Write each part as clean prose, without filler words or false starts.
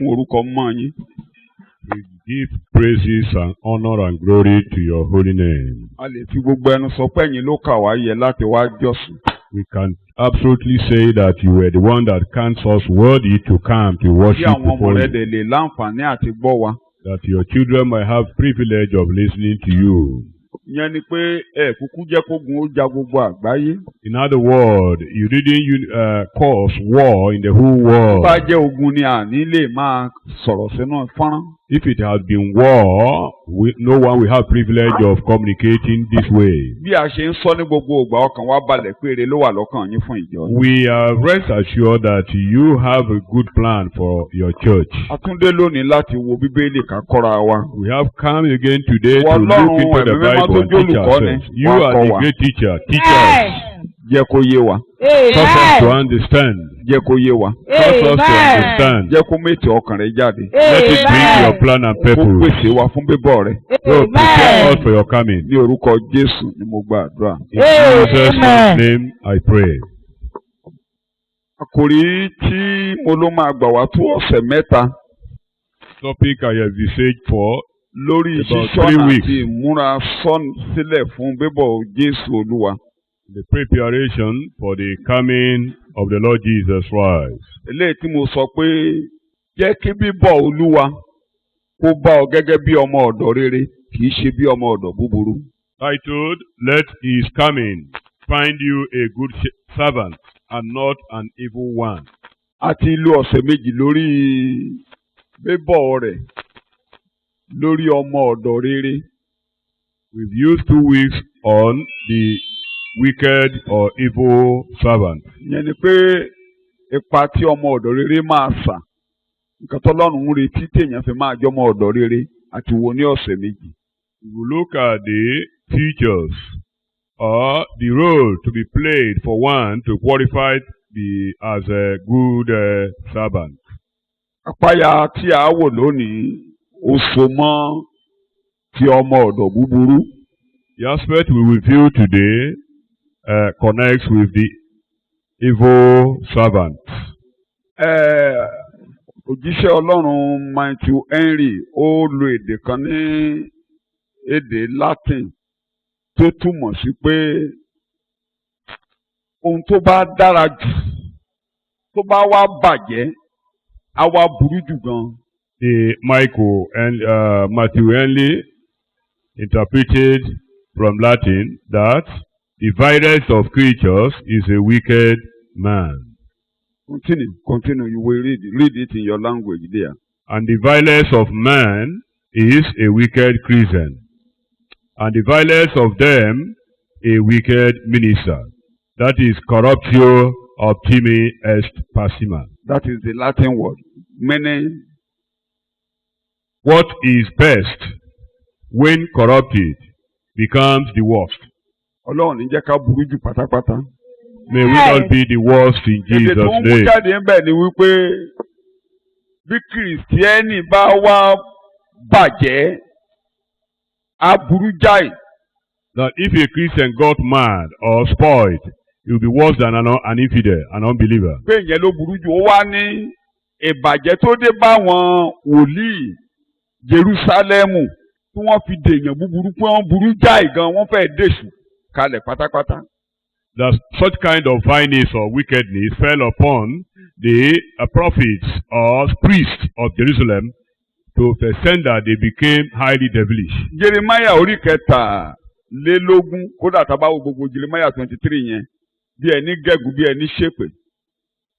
fún orúkọ mọ́ yín. We give praises and honor and glory to your holy name. A lè fi gbogbo ẹnu sọ pé ẹ̀yin ló kà wá yẹ láti wá jọ́sìn. We can absolutely say that you were the one that counts us worthy to come to Kí worship àwọn ọmọ before rẹ̀ you. dẹ̀ lè láǹfààní àti gbọ́ wa. That your children might have privilege of listening to you. Ìyẹn ni pé ẹ kúkú jẹ́ kógun ó ja gbogbo àgbáyé. In other words, you didn't cause war in the whole Tó world. bá jẹ́ ogun ni àní lè máa sọ̀rọ̀ sínú fọ́nrán. If it has been war, no one will have privilege of communicating this way. Bí a ṣe ń sọ ní gbogbo ìgbà ọkàn wa balẹ̀ pé ire ló wà lọ́kàn yín fún ìjọ. We are rest assured that you have a good plan for your church. A tún dé lónìí láti wo Bíbélì ká kọ́ra wa. We have come again today to Ọlọ́run look into the ẹ̀mí mímọ́ Bible tó and teach jẹ́ olùkọ́ni ourselves. You wá are kọ́ the wa. great teacher. Teach us. Jẹ́ kó yé wa. Cause us to understand. Jẹ́ kó yé wa. Cause us to understand. Jẹ́ kó mètè ọkàn rẹ̀ jáde. Let it bring your plan and Kó purpose. pèsè wa fún bíbọ̀ rẹ̀. So prepare us for your coming. Ní orúkọ Jésù ni mo gba àdúrà. In Jesus' name I pray. Àkòrí tí mo ló máa gbà wá tó ọ̀sẹ̀ mẹ́ta Topic I have researched for lórí about ṣíṣọ́nà 3 weeks. àti ìmúra sílẹ̀ fún bíbọ̀ Jésù Olúwa. The preparation for the coming of the Lord Jesus Christ. Eléyìí tí mo sọ pé jẹ́ kí bíbọ̀ Olúwa kó bá ọ gẹ́gẹ́ bí ọmọ ọ̀dọ̀ rere kì í ṣe bí ọmọ ọ̀dọ̀ búburú. Titled, Let His Coming Find You a Good Servant and Not an Evil One. A ti lo ọ̀sẹ̀ méjì lórí bíbọ̀ rẹ̀ lórí ọmọ ọ̀dọ̀ rere. We've used 2 weeks on the wicked or evil servant. Ìyẹn ni pé ipa tí ọmọ ọ̀dọ̀ rere máa sà. Nǹkan tọ́lọ́run ń retí téèyàn fi máa jọmọ ọ̀dọ̀ rere àti wo ní ọ̀sẹ̀ méjì. We will look at the features or the role to be played for one to qualify as a good servant. Àpáyà tí a wò lónìí ó so mọ́ ti ọmọ ọ̀dọ̀ búburú. The aspect we will view today connects with the evil servant. Òjíṣẹ́ Ọlọ́run Matthew Henry ó lo èdè kan ní èdè Latin tó túmọ̀ sí pé ohun tó bá dára jù tó bá wá bàjẹ́ á wá burú jù gan. Matthew Henry interpreted from Latin that the vilest of creatures is a wicked man. Continue. You will read it in your language there. And the vilest of man is a wicked Christian. And the vilest of them a wicked minister. That is corruptio optimi est passima. That is the Latin word. Meaning, what is best when corrupted becomes the worst. Ọlọ́run ní jẹ́ ká burú jù pátápátá. May we not be the worst in Jesus' Èdè tó ń mú name. jáde ń bẹ̀ ni wípé bí Kìrìsìtẹ́nì bá wá bàjẹ́ á burú jáì. That if a Christian got mad or spoiled, he will be worse than an infidel, an unbeliever. Pé ìyẹn ló burú jù. Ó wá ní ìbàjẹ́ tó dé bá wọn wòlíì Jerúsálẹ́mù tí wọ́n fi dèèyàn búburú pé wọ́n burú jáì gan wọ́n fẹ́ẹ́ dèṣù kalẹ̀ pátápátá. That such kind of vileness or wickedness fell upon the prophets or priests of Jerusalem to the extent that they became highly devilish. Jeremiah orí kẹtàlélógún kódà tá a bá wo gbogbo Jeremiah 23 yẹn bí ẹni gẹ̀gùn bí ẹni ṣépè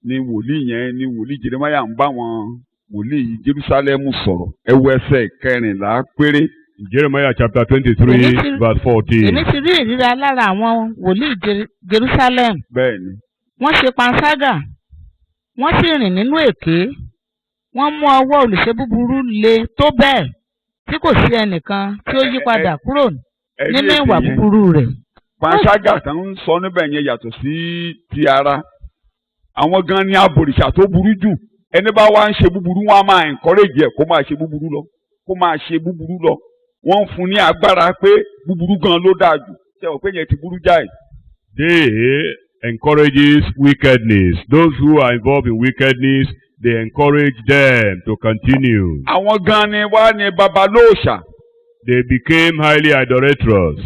ni wòlíì Jeremiah ń bá wọn wòlíì Jerusalem sọ̀rọ̀ ẹ wo ẹsẹ̀ kẹrìnlá péré. Jeremiah chapter 23 verse 14. Èmi ti rí ìríra lára àwọn wòlíì Jerusalem. Bẹ́ẹ̀ni. Wọ́n ṣe panṣágà, wọ́n sì rìn nínú èké, wọ́n mú ọwọ́ olùṣe búburú le tó bẹ́ẹ̀ tí kò sí ẹnìkan tí ó yí padà kúrò nínú ìwà búburú rẹ̀. Panṣágà kan ń sọ níbẹ̀ yẹn yàtọ̀ sí ti ara. Àwọn gan ni abòrìṣà tó burú jù. Ẹni bá wá ń ṣe búburú wọn á máa encourage ẹ̀ kó máa ṣe búburú lọ. Wọ́n ń fún ní agbára pé búburú gan ló dáa jù. Ṣé o pé yẹn ti burú jáì? They encourages wickedness. Those who are involved in wickedness, they encourage them to continue. Àwọn gan ni wá ní babalóòṣà. They became highly idolatrous.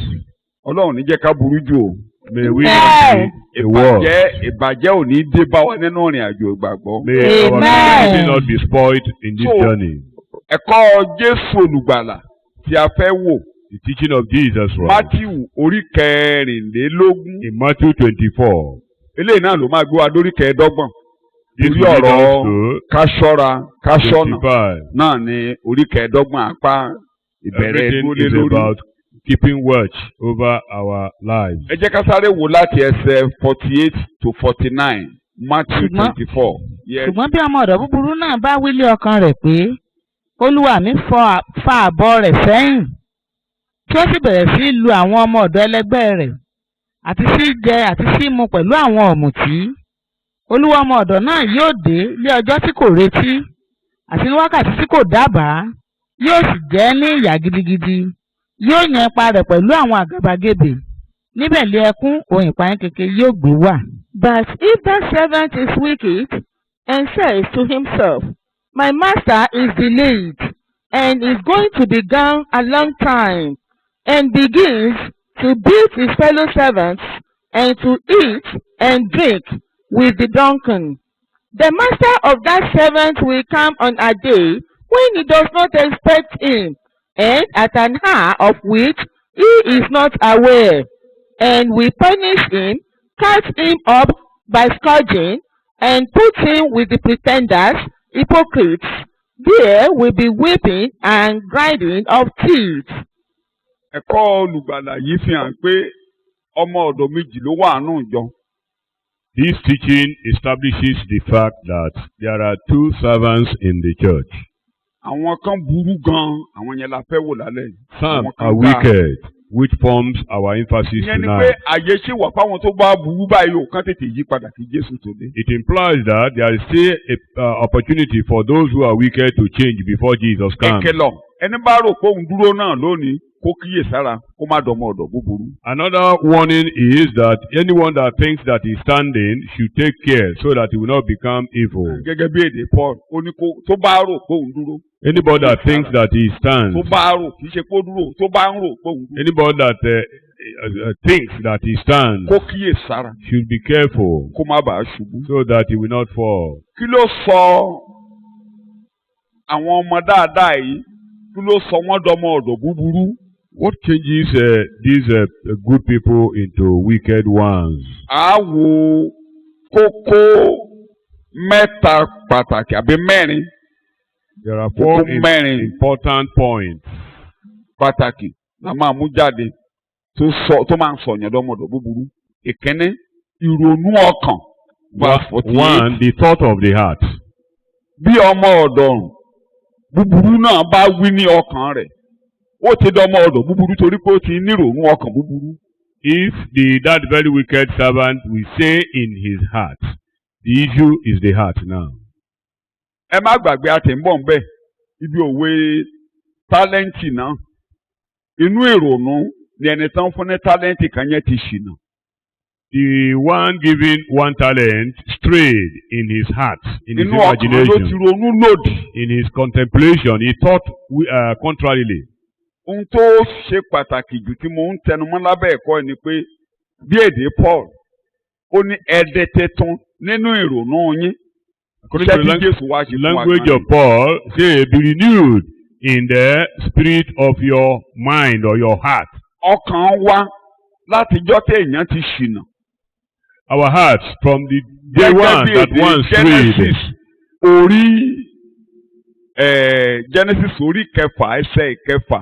Ọlọ́run ní jẹ́ ká burú jù o. May we not be a world. Ìbàjẹ́ ò ní dé bá wa nínú ìrìn àjò ìgbàgbọ́. May our community not be spoiled in this journey. Ẹ̀kọ́ Jésù olùgbàlà tí a fẹ́ wò. The teaching of Jesus Christ. Mátíù orí kẹrìnlélógún. In Matthew 24. Eléyìí náà ló máa gbé wa dórí kẹẹ̀ẹ́dọ́gbọ̀n. This Torí leads ọ̀rọ̀ us to ká ṣọ́ra ká ṣọ́nà 25. náà ni orí kẹẹ̀ẹ́dọ́gbọ̀n apá ìbẹ̀rẹ̀ Everything ìdúró lé is lórí. about keeping watch over our lives. Ẹ jẹ́ ká sáré wò láti ẹsẹ̀ 48 to 49 Matthew 24. Yes. ṣùgbọ́n bí ọmọ ọ̀dọ̀ búburú náà bá wí lé ọkàn rẹ̀ pé olúwa mi fa àbọ̀ rẹ̀ sẹ́yìn tí ó sì bẹ̀rẹ̀ sí lu àwọn ọmọ ọ̀dọ̀ ẹlẹgbẹ́ rẹ̀ àti sí jẹ àti sí mu pẹ̀lú àwọn ọ̀mùtí olúwa ọmọ ọ̀dọ̀ náà yóò dé lé ọjọ́ tí kò retí àti ní wákàtí tí kò dábàá yóò sì jẹ́ ní ìyà gidigidi yóò yan ipa rẹ̀ pẹ̀lú àwọn àgàbàgebè níbẹ̀ lé ẹkún ohun ìpayín kékeré yóò gbé wà. But if that servant is wicked and says to himself, my master is delayed and is going to be gone a long time, and begins to beat his fellow servants and to eat and drink with the drunken, the master of that servant will come on a day when he does not expect him, and at an hour of which he is not aware, and will punish him, catch him up by scourging, and put him with the pretenders, hypocrites. There will be weeping and grinding of teeth. Ẹ̀kọ́ olùgbàlà yìí fi hàn pé ọmọ ọ̀dọ̀ méjì ló wà nínú ìjọ. This teaching establishes the fact that there are two servants in the church. Àwọn kan burú gan-an, àwọn yẹn la fẹ́ wò lálẹ́. Some are wicked, which forms our emphasis Ìyẹn ni pé tonight. àyè ṣì wà fáwọn tó bá burú báyìí ò kán tètè yí padà kí Jésù tó dé. It implies that there is still an opportunity for those who are wicked to change before Jesus comes. Ìkìlọ̀ ẹni bá rò pé òun dúró náà lónìí kó kíyè sára kó má dọmọ ọ̀dọ̀ búburú. Another warning is that anyone that thinks that he is standing should take care so that he will not become evil. Gẹ́gẹ́ bí èdè Paul ó ní kó tó bá rò pé òun dúró. Anybody that thinks that he stands, Tó bá rò kì í ṣe pé ó dúró tó bá ń rò pé òun dúró. anybody that thinks that he stands Kó kíyè sára should be careful kó má bàa ṣubú. so that he will not fall. Kí ló sọ àwọn ọmọ dáadáa yìí? Kí ló sọ wọ́n dọmọ ọ̀dọ̀ búburú? What changes these good people into wicked ones? À wo kókó mẹ́ta pàtàkì àbí mẹ́rin There are four kókó mẹ́rin important points pàtàkì la máa mú jáde tó máa ń sọ̀yàn dọmọ ọ̀dọ̀ búburú. Ìkíní ìrònú ọkàn. Verse 48. One, the thought of the heart. Bí ọmọ ọ̀dọ̀ búburú náà bá wí ní ọkàn rẹ̀, ó ti dọmọ ọ̀dọ̀ búburú torí pé ó ti nírònú ọkàn búburú. If that very wicked servant will say in his heart, the issue is the heart now. Ẹ má gbàgbé àti ń bọ̀ ń bẹ̀ ibi òwe tálẹ́ǹtì náà. Inú ìrònú ni ẹni tán fún ní tálẹ́ǹtì kan yẹn ti ṣìnà. The one giving one talent strayed in his heart, in his Inú ọkàn ló ti imagination, ronú lòdì. in his contemplation. He thought contrarily. Ohun tó ṣe pàtàkì jù tí mo ń tẹnumọ́ lábẹ́ ẹ̀kọ́ ni pé bí èdè Paul ó ní ẹ̀dẹ̀ tẹ̀tún nínú ìrònú yín. According to the language of Paul, say, be renewed in the spirit of your mind or your heart. Ọkàn wa látijọ́ téèyàn ti ṣìnà. Our hearts from the day one that one strayed. Genesis orí kẹfà ẹsẹ̀ ìkẹfà.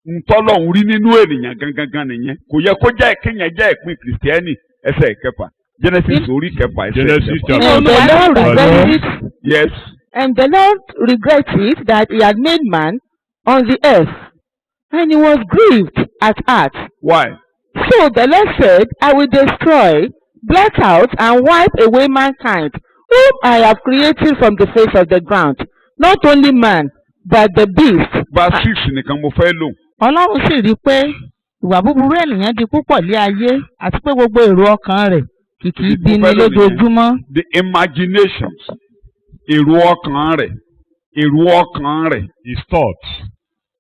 Ntọ́lọ́hun rí nínú ènìyàn gangan nìyẹn. Kò yẹ kó jẹ́ kéèyàn jẹ́ ìpín Kìrìsìtẹ́nì ẹsẹ̀ ìkẹfà. Genesis orí kẹfà ẹsẹ̀ Genesis ìkẹfà. chapter And the Lord regretted, Yes. and the Lord regretted that he had made man on the earth, and he was grieved at heart. Why? So the Lord said, I will destroy, blot out, and wipe away mankind, whom I have created from the face of the ground, not only man, but the beast. Verse 6 nìkan mo fẹ́ lò. Ọlọ́run sì rí i pé ìwà búburú ènìyàn di púpọ̀ lé ayé àti pé gbogbo èrò ọkàn rẹ̀ kìkì ibi ni lójoojúmọ́. The imaginations. èrò ọkàn rẹ̀ èrò ọkàn rẹ̀ his thoughts,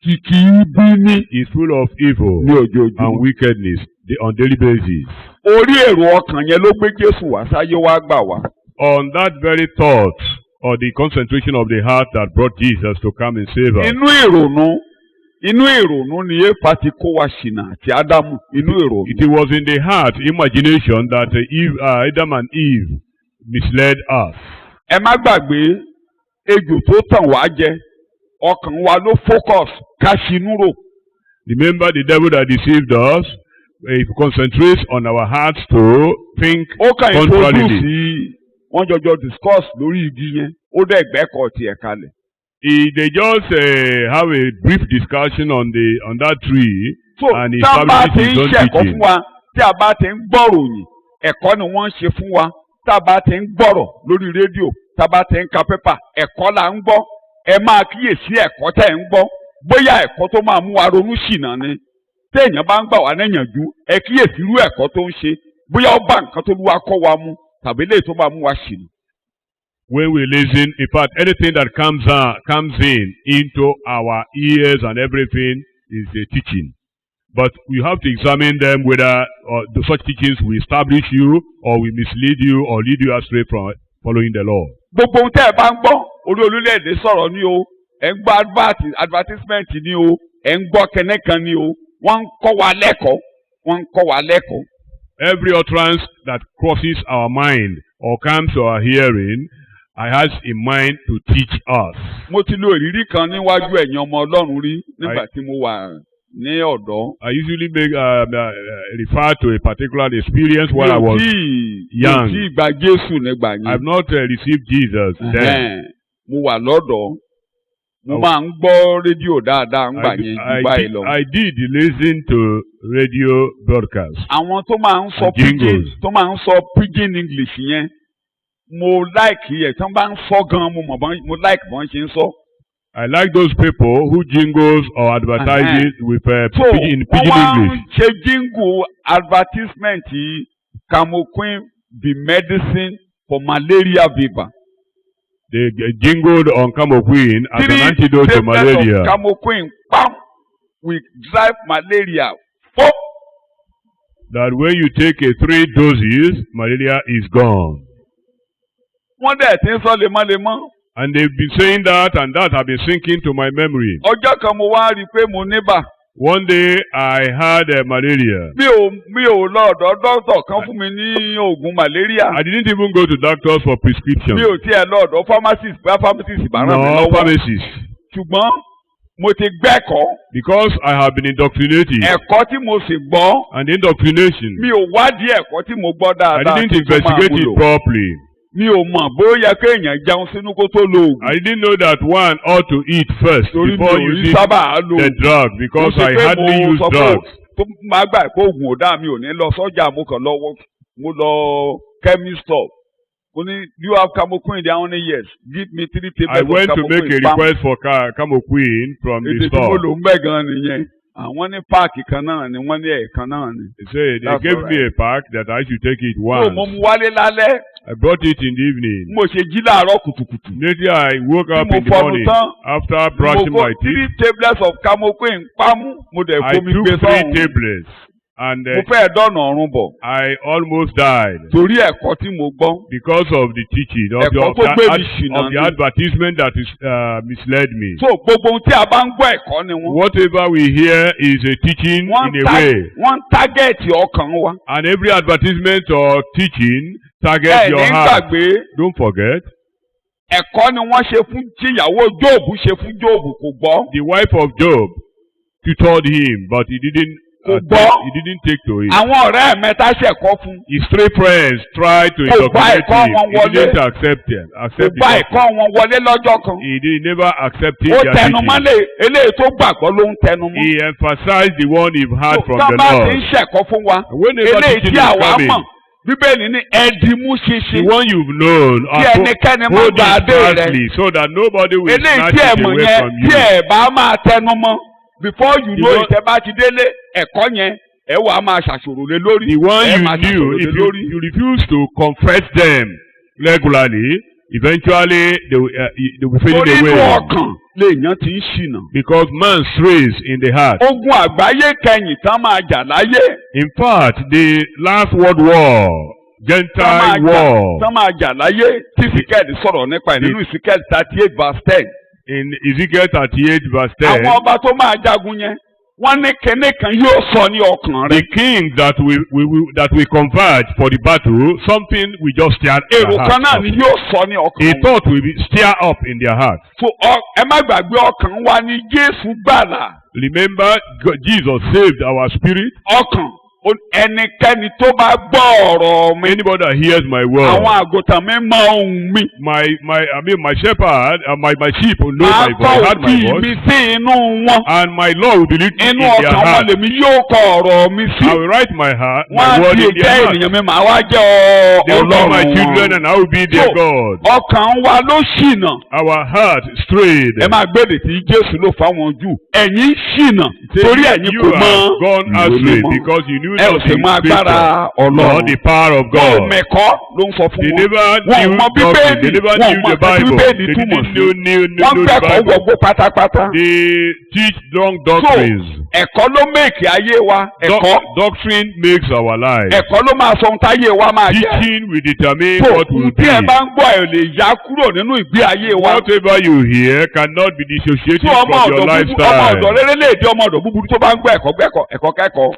kìkì ibi ní is full of evil ní ojoojúmọ́. and wickedness on daily basis. Orí èrò ọkàn yẹn ló gbé Jésù wá sáyé wá gbà wá. On that very thought, or the concentration of the heart that brought Jesus to come and save us. Inú ìrònú ni Éfà ti kó wa ṣìnà àti Ádámù. Inú ìrònú. It was in the heart, imagination, that Adam and Eve misled us. Ẹ má gbàgbé ejò tó tàn wá jẹ ọkàn wa ló focus ká ṣinú rò. Remember the devil that deceived us. He concentrates on our hearts to think Ó kàn contrarily. introduce sí wọ́n jọjọ discuss lórí igi yẹn ó dẹ̀ gbẹ́kọ̀ tiẹ̀ kalẹ̀. They just have a brief discussion on that tree, So and he tá a bá ti establishes his ń own ṣẹ̀kọ́ teaching. fún wa tí a bá ti ń gbọ́ròyìn ẹ̀kọ́ ni wọ́n ń ṣe fún wa tá a bá ti ń gbọ́rọ̀ lórí rédíò tá a bá ti ń ka pépà ẹ̀kọ́ là ń gbọ́ ẹ máa kíyèsí ẹ̀kọ́ tẹ̀ ń gbọ́ bóyá ẹ̀kọ́ tó máa mú wa ronú ṣìnà ni téèyàn bá ń gbà wá níyànjú ẹ kíyèsí irú ẹ̀kọ́ tó ń ṣe bóyá ó bá nǹkan tó lù wá kọ́ wa mu tàbí léyìí tó máa mú wa ṣìnà. When we listen, in fact, anything that comes into our ears and everything is a teaching. But we have to examine them whether such teachings will establish you or will mislead you or lead you astray from following the law. Gbogbo ohun tẹ́ ẹ bá ń gbọ́ orí orílẹ̀-èdè sọ̀rọ̀ ni o ẹ̀ ń gbọ́ advertisement ni o ẹ̀ ń gbọ́ kẹ́nẹ́kan ni o wọ́n ń kọ́ wa lẹ́kọ̀ọ́ wọ́n ń kọ́ wa lẹ́kọ̀ọ́. Every utterance that crosses our mind or comes to our hearing, I has in mind to teach us. Mo ti lo ìrírí kan níwájú ẹ̀yin ọmọ Ọlọ́run rí nígbà tí mo wà ní ọ̀dọ́. I usually refer to a particular experience while I was young. Mi ò tí ì gba Jésù nígbà yẹn. I have not received Jesus then. Mo wà lọ́dọ̀. Mo máa ń gbọ́ rédíò dáadáa ńgbà yẹn jù báyìí lọ. I did listen to radio broadcast. Àwọn tó máa ń sọ pidgin English yẹn mo like ẹ̀ tán bá ń sọ gan mo like bọ́n ṣe ń sọ. I like those people who jingles or advertises with pidgin English. So wọ́n wá ń ṣe jingle advertisement Camoquin be medicine for malaria fever. They jingled on Camoquin as an antidote to malaria. 3 tablets of Camoquin, bam, will drive malaria. Oh! That when you take 3 doses, malaria is gone. Wọ́n dẹ̀ ti ń sọ lemọ́lemọ́. And they've been saying that, and that have been sinking to my memory. Ọjọ́ kan mo wá rí i pé mo níbà. One day I had malaria. Mi ò lọ ọ̀dọ̀ dọ́kítọ̀ kan fún mi ní oògùn malaria. I didn't even go to doctors for prescription. Mi ò tiẹ̀ lọ ọ̀dọ̀ pharmacist bá pharmacist bá ràn mí lọ́wọ́. No pharmacist. Ṣùgbọ́n mo ti gbẹ́kọ̀ọ́. Because I have been indoctrinated. Ẹ̀kọ́ tí mo sì gbọ́. And indoctrination. Mi ò wádìí ẹ̀kọ́ tí mo gbọ́ dáadáa. I didn't investigate it properly. Mi ò mọ̀ bóyá kéèyàn jẹun sínú kó tó lo oògùn. I didn't know that one ought to eat first before using the drug because I hardly use drugs. Tó máa gbà pé oògùn ò dáa mi ò ní lọ sọ́jà mo kàn lọ́wọ́ mo lọ chemist store. Mo ní you have Camoquin there how many years? Give me 3 tablets of Camoquin. I went to make a request for Camoquin from the store. Èdè tí mo lò ń bẹ̀ gan nìyẹn. Àwọn ní páàkì kan náà ni wọ́n ní ẹ̀ẹ̀kan náà ni. They gave me a pack that I should take it once. Mo mú wálé lálẹ́. I brought it in the evening. Mo ṣe jí láàárọ̀ kùtùkùtù. Later I woke up in the morning after brushing my teeth. 3 tablets of Camoquin pámú. Mo dẹ̀ fomi gbé sọ́hùn. I took 3 tablets. And mo fẹ́ dọ̀nà ọ̀run bọ̀. I almost died. Torí ẹ̀kọ́ tí mo gbọ́. Because of the teaching of the advertisement that is misled me. So gbogbo ohun tí a bá ń gbọ́ ẹ̀kọ́ ni wọ́n. Whatever we hear is a teaching in a way. Wọ́n tágẹ́ẹ̀tì ọkàn wa. And every advertisement or teaching targets your heart. Don't forget. Ẹ̀kọ́ ni wọ́n ṣe fún tíyàwó Jóòbù ṣe fún Jóòbù kò gbọ́. The wife of Job tutored him but he didn't. He didn't take to it. Àwọn ọ̀rẹ́ mẹ́ta ṣẹ̀kọ́ fún. His 3 friends tried to indoctrinate him. He didn't accept it. Kò bá ẹ̀kọ́ wọn wọlé lọ́jọ́ kan. He never accepted their teaching. Ó tẹnumọ́lé eléyìí tó gbàgbọ́ ló ń tẹnumọ́. He emphasized the one he had from the Lord. Tá a bá ti ń ṣẹ̀kọ́ fún wa. Eléyìí tí àwa mọ̀. Bíbélì ní ẹ̀dìmú ṣinṣin. The one you've known. Tí ẹnikẹ́ni máa gba adé rẹ̀. So that nobody will snatch it away from you. Eléyìí tí ẹ̀ mọ̀ yẹn tí ẹ̀ bá máa tẹnumọ́. Before you know it, ẹ bá ti délé ẹ̀kọ́ yẹn. Ẹ wà á máa ṣàṣòro lé lórí. The one you knew, if you refuse to confess them regularly, eventually they will fade torí inú away. ọkàn lèèyàn ti ń ṣìnà. Because man strays in the heart. ogun àgbáyé kẹyìn tán máa jà láyé. In fact, the last world war, Gentile war, tán máa jà láyé tí Ezekiel sọ̀rọ̀ nípa ẹ̀ nínú Ezekiel 38 verse 10. in Ezekiel 38 verse 10, àwọn ọba tó máa jagun yẹn wọ́n ní kinní kan yóò sọ ní ọkàn rẹ̀. the king that we converge for the battle, something we just stir their èrò kan náà heart ni up. yóò sọ ní ọkàn A wọn. thought will be stir up in their heart. so ẹ má gbàgbé ọkàn wa ní Jésù gbàlà. Remember, Jesus saved our spirit. ọkàn ẹnikẹ́ni tó bá gbọ́ ọ̀rọ̀ mi. Anybody that hears my word, àwọn àgùntàn mi mọ ohùn mi. my shepherd, my sheep will know máa my kọ voice, heard my òtí mi voice, sí inú wọn. and my law will be written in inú their ọkàn wọn heart. lèmi yóò kọ ọ̀rọ̀ mi sí. I will write my heart, wọ́n my á word di in ìjẹ́ their heart. ènìyàn mi màá wá jẹ́ They will be my Ọlọ́run children, wọn. and I will be their So, God. ọkàn wa ló ṣìnà. Our heart strayed. ẹ máa gbèdè tí Jésù ló fáwọn Júù. ẹ̀yin ṣìnà Say, torí ẹ̀yin you kò mọ have gone ìwé astray mímọ́. because you knew ẹ ò not sì the mọ agbára scripture or Ọlọ́run. the power of wọn ò God. mẹ̀kọ́ ló ń sọ fún They wọn. never wọn ò knew mọ doctrine. Bíbélì. They never wọn ò knew mọ the nǹkan tí Bible. Bíbélì They túmọ̀ didn't sí. know wọ́n the gbẹ́kọ̀ọ́ Bible. gbogbo pátápátá. They teach wrong so doctrines. ẹ̀kọ́ ló mẹ́ẹ̀kì ayé wa. ẹ̀kọ́ Doctrine makes our life. ẹ̀kọ́ ló máa sọ ohun táyé wa máa jẹ́. Teaching will determine so what will tí be. ẹ bá ń gbọ́ ẹ̀ lè yá kúrò nínú ìgbé ayé wa. Whatever you hear cannot be dissociated tí ọmọ from your ọ̀dọ̀ lifestyle. rere lè di ọmọ ọ̀dọ̀ búburú tó bá ń gbọ́ ẹ̀kọ́ kẹ́kọ̀ọ́.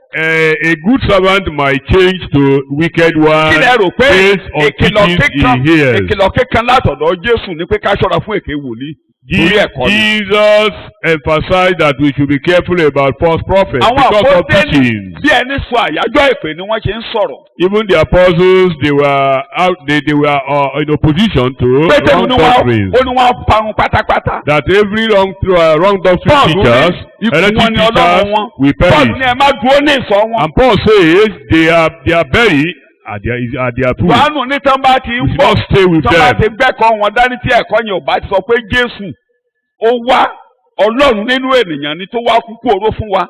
A good servant might change to wicked one kí lẹ rò pé based on teachings he hears. ìkìlọ̀ kíkan látọ̀dọ̀ Jésù ni pé ká ṣọ́ra fún èké wòlíì. torí ẹ̀kọ́ ni. Jesus emphasized that we should be careful about false prophets àwọn because of àpọ́stélì teachings. bí ẹni sọ àyájọ́ ìpè ni wọ́n ṣe ń sọ̀rọ̀. Even the apostles, they were out. They were in opposition to Pétérù wrong ni doctrines. ó ní wọ́n parun pátápátá. That every wrong doctrine Paul ní teachers, ikú heretic wọn ni teachers, Ọlọ́run wọn. will Paul perish. ní ẹ má dúró ní ìsọ̀ wọn. And Paul says they are buried at their food. Jòhánù ní tán bá ti We ń should bọ̀ not stay with tán bá ti them. gbẹ́kọ̀ọ́ wọn dání tí ẹ̀kọ́ yẹn ò bá ti sọ pé Jésù ó wá Ọlọ́run nínú ènìyàn ni tó wá kúkú oró fún wa.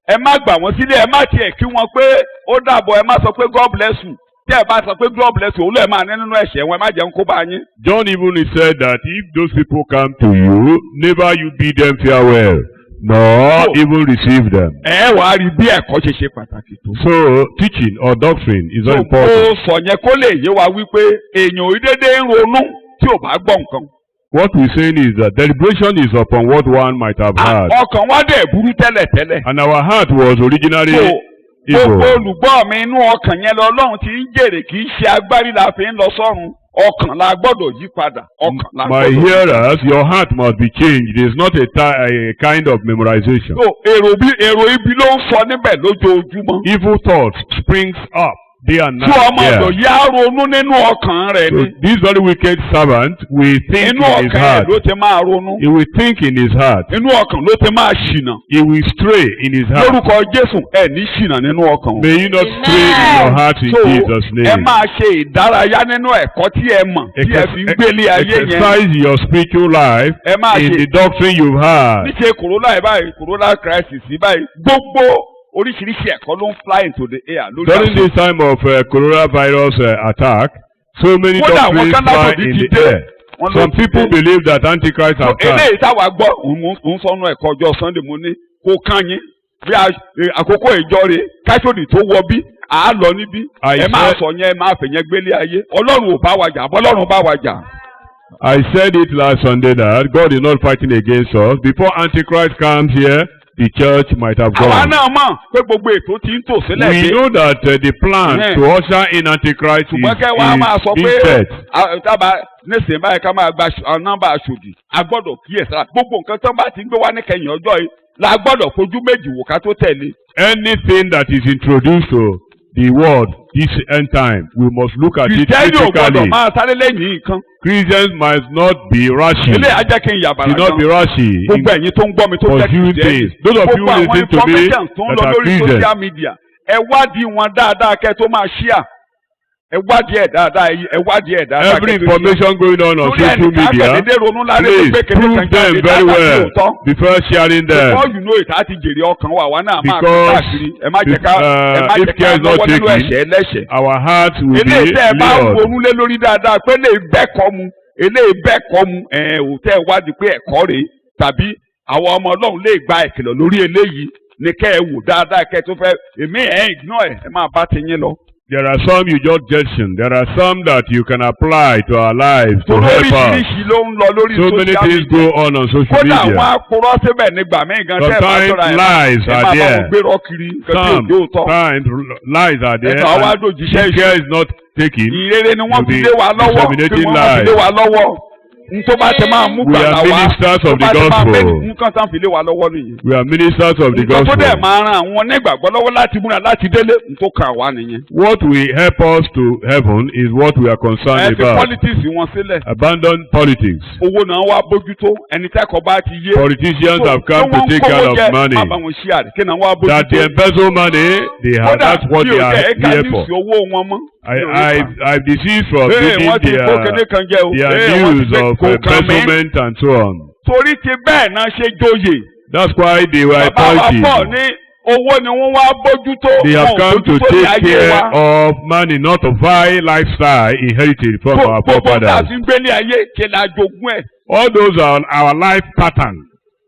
ẹ má gbà wọ́n sílé ẹ má tiẹ̀ kí wọn pé ó dàbọ̀ ẹ má sọ pé God bless you. tí ẹ bá sọ pé God bless you òun lè máa ní nínú ẹ̀ṣẹ̀ wọn ẹ má jẹun kó bá yín. John even said that if those people come to you, never you bid them farewell, nor even receive them. ẹ wàá rí bí ẹ̀kọ́ ṣe ṣe pàtàkì tó. So teaching or doctrine is very ó important. sọ yẹn kó lè yé wa wípé èèyàn ò dédé ń ronú tí ò bá gbọ́ nǹkan. What we're saying is that deliberation is upon what one might have heard. ọkàn wa dẹ̀ burú tẹ́lẹ̀tẹ́lẹ̀. And our heart was originally So, gbogbo evil. olùgbọ́ mi inú ọkàn yẹn lọ Ọlọ́run ti ń jèrè kì í ṣe agbárí la fi ń lọ sọ́run ọkàn la gbọ́dọ̀ yí padà ọkàn la My gbọ́dọ̀. hearers, your heart must be changed. It is not a kind of memorization. So èrò ibi ló ń sọ níbẹ̀ lójoojúmọ́. Evil thoughts springs up day and tí night. ọmọ ọ̀dọ̀ yá ronú nínú ọkàn rẹ̀ So ni this very wicked servant will think inú in his ọkàn rẹ̀ heart. ló ti máa ronú He will think in his heart. inú ọkàn ló ti máa ṣìnà. He will stray in his heart. lórúkọ Jésù ẹ ní ṣìnà nínú ọkàn o. May you not stray in your heart in So, Jesus' ẹ name. máa ṣe ìdárayá nínú ẹ̀kọ́ tí ẹ mọ̀ tí ẹ fi ń gbélé ayé yẹn. Exercise your spiritual life ẹ máa in ṣe the doctrine you've heard. níṣe corona yìí báyìí corona crisis yìí báyìí gbogbo oríṣiríṣi ẹ̀kọ́ ló ń fly into the air lórí During this time of coronavirus attack, so many Kódà doctrines àwọn kan fly lábòdì in ti the dé. air. Wọ́n ló Some ti people dé. believe that Antichrist So, have come. eléyìí táwa gbọ́ òun sọnù ẹ̀kọ́ ọjọ́ Sunday mo ní kó kán yín bí àkókò ìjọ rẹ̀ káṣọ́dì tó wọ bí à á lọ níbí ẹ máa sọ yẹn ẹ máa fẹ̀yẹn gbélé ayé Ọlọ́run ò bá wa jà bọ́lọ́run bá wa jà. I said it last Sunday that God is not fighting against us. Before Antichrist comes here, the church might have àwa gone. náà mọ̀ pé gbogbo ètò ti ń tò sílẹ̀ We dé know that the plan Yeah. to usher in Antichrist ṣùgbọ́n kẹ́ wàá máa sọ is pé set. tábà nísìnyí báyìí ká máa gba nọ́mbà aṣòdì a gbọ́dọ̀ kíyèsára gbogbo nǹkan tó bá ti ń gbé wá ní kẹyìn ọjọ́ yìí la gbọ́dọ̀ fojú méjì wò ká tó tẹ̀lé. Anything that is introduced to the world this end time, we must look at it kìrìtẹ́nì ò gbọ́dọ̀ critically. máa sáré lẹ́yìn nǹkan. Christians must not be rashy. ilé ajá kí n yàbàrà Should not be gan. rashy in gbogbo ẹ̀yin tó ń gbọ́ mi tó jẹ́ pursuing kìrìtẹ́nì things. Those of you gbogbo àwọn listening to me information tó ń lọ that are lórí Christians, social media ẹ wádìí wọn dáadáa kẹ́ tó máa share ẹ wádìí ẹ̀ dáadáa ẹ wádìí ẹ̀ dáadáa every kẹ́ tó information going on lórí social ẹnìkan media, àgbẹ̀dẹ́dẹ́ ronú láre tó please gbé kéde prove kan them jáde very dáadáa sí well òótọ́. before sharing them. before you know it a ti jèrè ọkàn wa náà máa pín Because káàkiri ẹ má jẹ́ ká if care is not lọ́wọ́ nínú taken, ẹ̀ṣẹ̀ ẹlẹ́ṣẹ̀. Our hearts will be eléyìí tẹ́ ẹ bá lured. ronú lé lórí dáadáa pé lè bẹ́kọ̀ mu eléyìí bẹ́ẹ̀ kọ́ mu òtẹ́ ìwádìí pé ẹ̀kọ́ rèé tàbí àwọn ọmọ ọlọ́run lè gba ìkìlọ̀ lórí eléyìí ní kẹ́ ẹ wò dáadáa kẹ́ ẹ tó fẹ́ èmi ignore ẹ máa bá ti yín lọ. There are some you just mentioned. There are some that you can apply to our lives to help us. Oríṣiríṣi ló ń lọ lórí So many things go on social kódà àwọn media. akpọ̀rọ̀ síbẹ̀ nígbà míì gan tẹ́ ẹ bá sọ̀rọ̀ Lies ẹ are máa bá there. wọn gbérọ́ kiri nǹkan tí òjò tọ́. Sometimes lies are there. Ẹ̀sán àwa dòjíṣẹ́ If care is not taken, ìrere ni wọ́n you'll fi be lé wa lọ́wọ́ disseminating wọ́n fi lé lies. wa lọ́wọ́ ntó bá tẹ máa mú We gbàgbà are wá ministers of tó bá the tẹ máa gospel. nǹkan tán fi lé wa lọ́wọ́ nìyẹn. We are ministers of the nǹkan tó dẹ̀ gospel. máa ran àwọn onígbàgbọ́ lọ́wọ́ láti múra láti délé ntó kàn wá nìyẹn. What will help us to heaven is what we are concerned ẹ fi about. politics wọn sílẹ̀. Abandon politics. owó náà wá bójútó ẹni tẹ́kọ̀ọ́ bá ti yé. Politicians have come to take out of money. má bá wọn ṣí àrè kí náà wá bójútó. That they embezzle money, that's what they are here for. owó wọn mọ́. I've deceased from reading wọ́n ti kó kéde kan jẹ́ o. their news of embezzlement and so on. torí ti bẹ́ẹ̀ náà ṣe joyè. That's why they were bàbá wa appointed. pọ̀ ní owó ni wọ́n wá bójútó. They have come to take care of money, not of high lifestyle inherited from our gbogbo forefathers. tá a fi ń gbélé ayé kí la jogún ẹ̀. All those are our life pattern.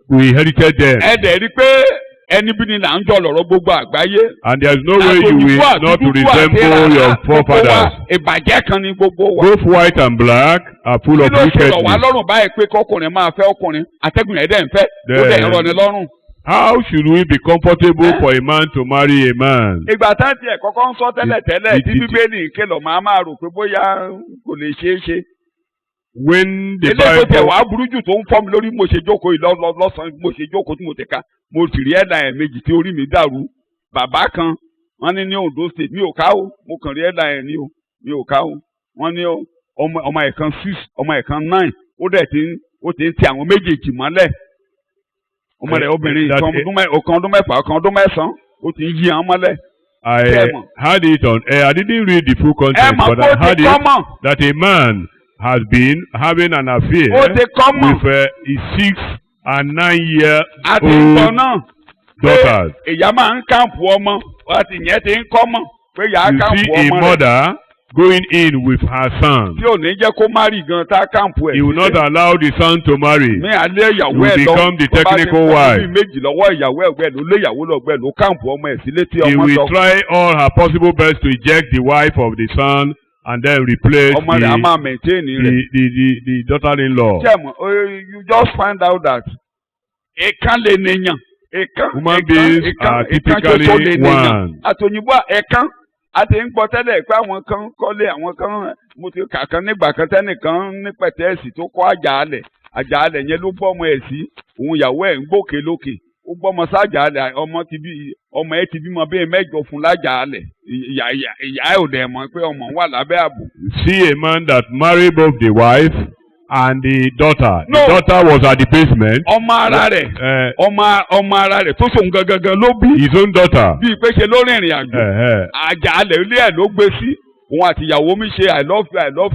We inherited them. ẹ dẹ̀ rí pé ẹni bí ni là ń jọ lọ́rọ̀ gbogbo àgbáyé. And there is no way you will not resemble your forefathers. ìbàjẹ́ kan ni gbogbo wa. Both white and black are full of kí ló ṣe wickedness. lọ̀ wá lọ́rùn báyìí pé kọkùnrin máa fẹ́ ọkùnrin atẹ́gùn ẹ̀dẹ̀ ń fẹ́ ó dẹ̀ ń rọ̀ ní lọ́rùn. How should we be comfortable for a man to marry a man? ìgbà tá tiẹ̀ kọ́kọ́ ń sọ tẹ́lẹ̀ tí it- bíbélì ìkìlọ̀ máa rò pé bóyá kò lè ṣeé ṣe. When the eléyìí tó tẹ̀ Bible, wá burú jù tó ń fọ́ mi lórí mo ṣe jókòó yìí lọ́sàn-án mo ṣe jókòó tí mo ti ka mo sì rí ẹ̀dà ẹ̀ méjì tí orí mi dàrú. bàbá kan wọ́n ní Ondo State mi ò ká o mo kàn rí ẹ̀dà ẹ̀ ní o mi ò ká o wọ́n ní ọmọ ẹ̀ kan 6 ọmọ ẹ̀ kan 9 ó dẹ̀ ti ń ti àwọn méjèèjì mọ́lẹ̀. ọmọ rẹ̀ obìnrin ọ̀kan ọdún mẹ́fà ọ̀kan ọdún mẹ́sàn-án ó ti ń yí àwọn mọ́lẹ̀. I had it on air. I didn't read the full content, but I had it that a man has been having an affair with his 6 and 9-year-old daughters. ìyá máa ń kàǹpù ọmọ àti ìyẹn ti ń kọ́ mọ̀ pé ìyá kàǹpù ọmọ rẹ̀. You see a mother going in with her son. tí ò ní jẹ́ kó má rí gan tá kàǹpù ẹ̀. He will not allow the son to marry. ní alẹ́ ìyàwó He ẹ̀ will lọ become the technical wife. méjì lọ́wọ́ ìyàwó ẹ̀gbẹ́ ló lé ìyàwó lọ́gbẹ́ ló kàǹpù ọmọ ẹ̀ sílé tí He ọmọ will sọ. try all her possible best to eject the wife of the son and then replace ọmọ rẹ̀ á máa maintain rẹ̀. the daughter-in-law. You just find out that èèkàn lè nìyàn. Human beings are typically one. àtòyìnbó ẹ̀kan àti ń gbọ́ tẹ́lẹ̀ pé àwọn kan kọ́lé àwọn kan mo ti kà kan nígbà kan tẹ́nìkan ní pẹ̀tẹ́ẹ̀sì tó kọ́ àjàalẹ̀ yẹn ló bọ́ ọmọ ẹ̀ sí òun ìyàwó ẹ̀ ń gbòkè lókè ó gbọ́ ọmọ sájàalẹ̀ ọmọ ẹ̀ ti bímọ bíi 8 fún lájàalẹ̀ ìyá ẹ̀ ò dẹ̀ mọ̀ pé ọmọ wà lábẹ́ ààbò. See a man that married both the wife and the daughter. No. The daughter was at the basement. ọmọ ara rẹ̀ ọmọ ara rẹ̀ tó ṣòun gangan ló bí. His own daughter. bíi pé ṣe ló rìnrìn àjò. àjàalẹ̀ ilé ẹ̀ ló gbé sí. òun àti ìyàwó mi ṣe I love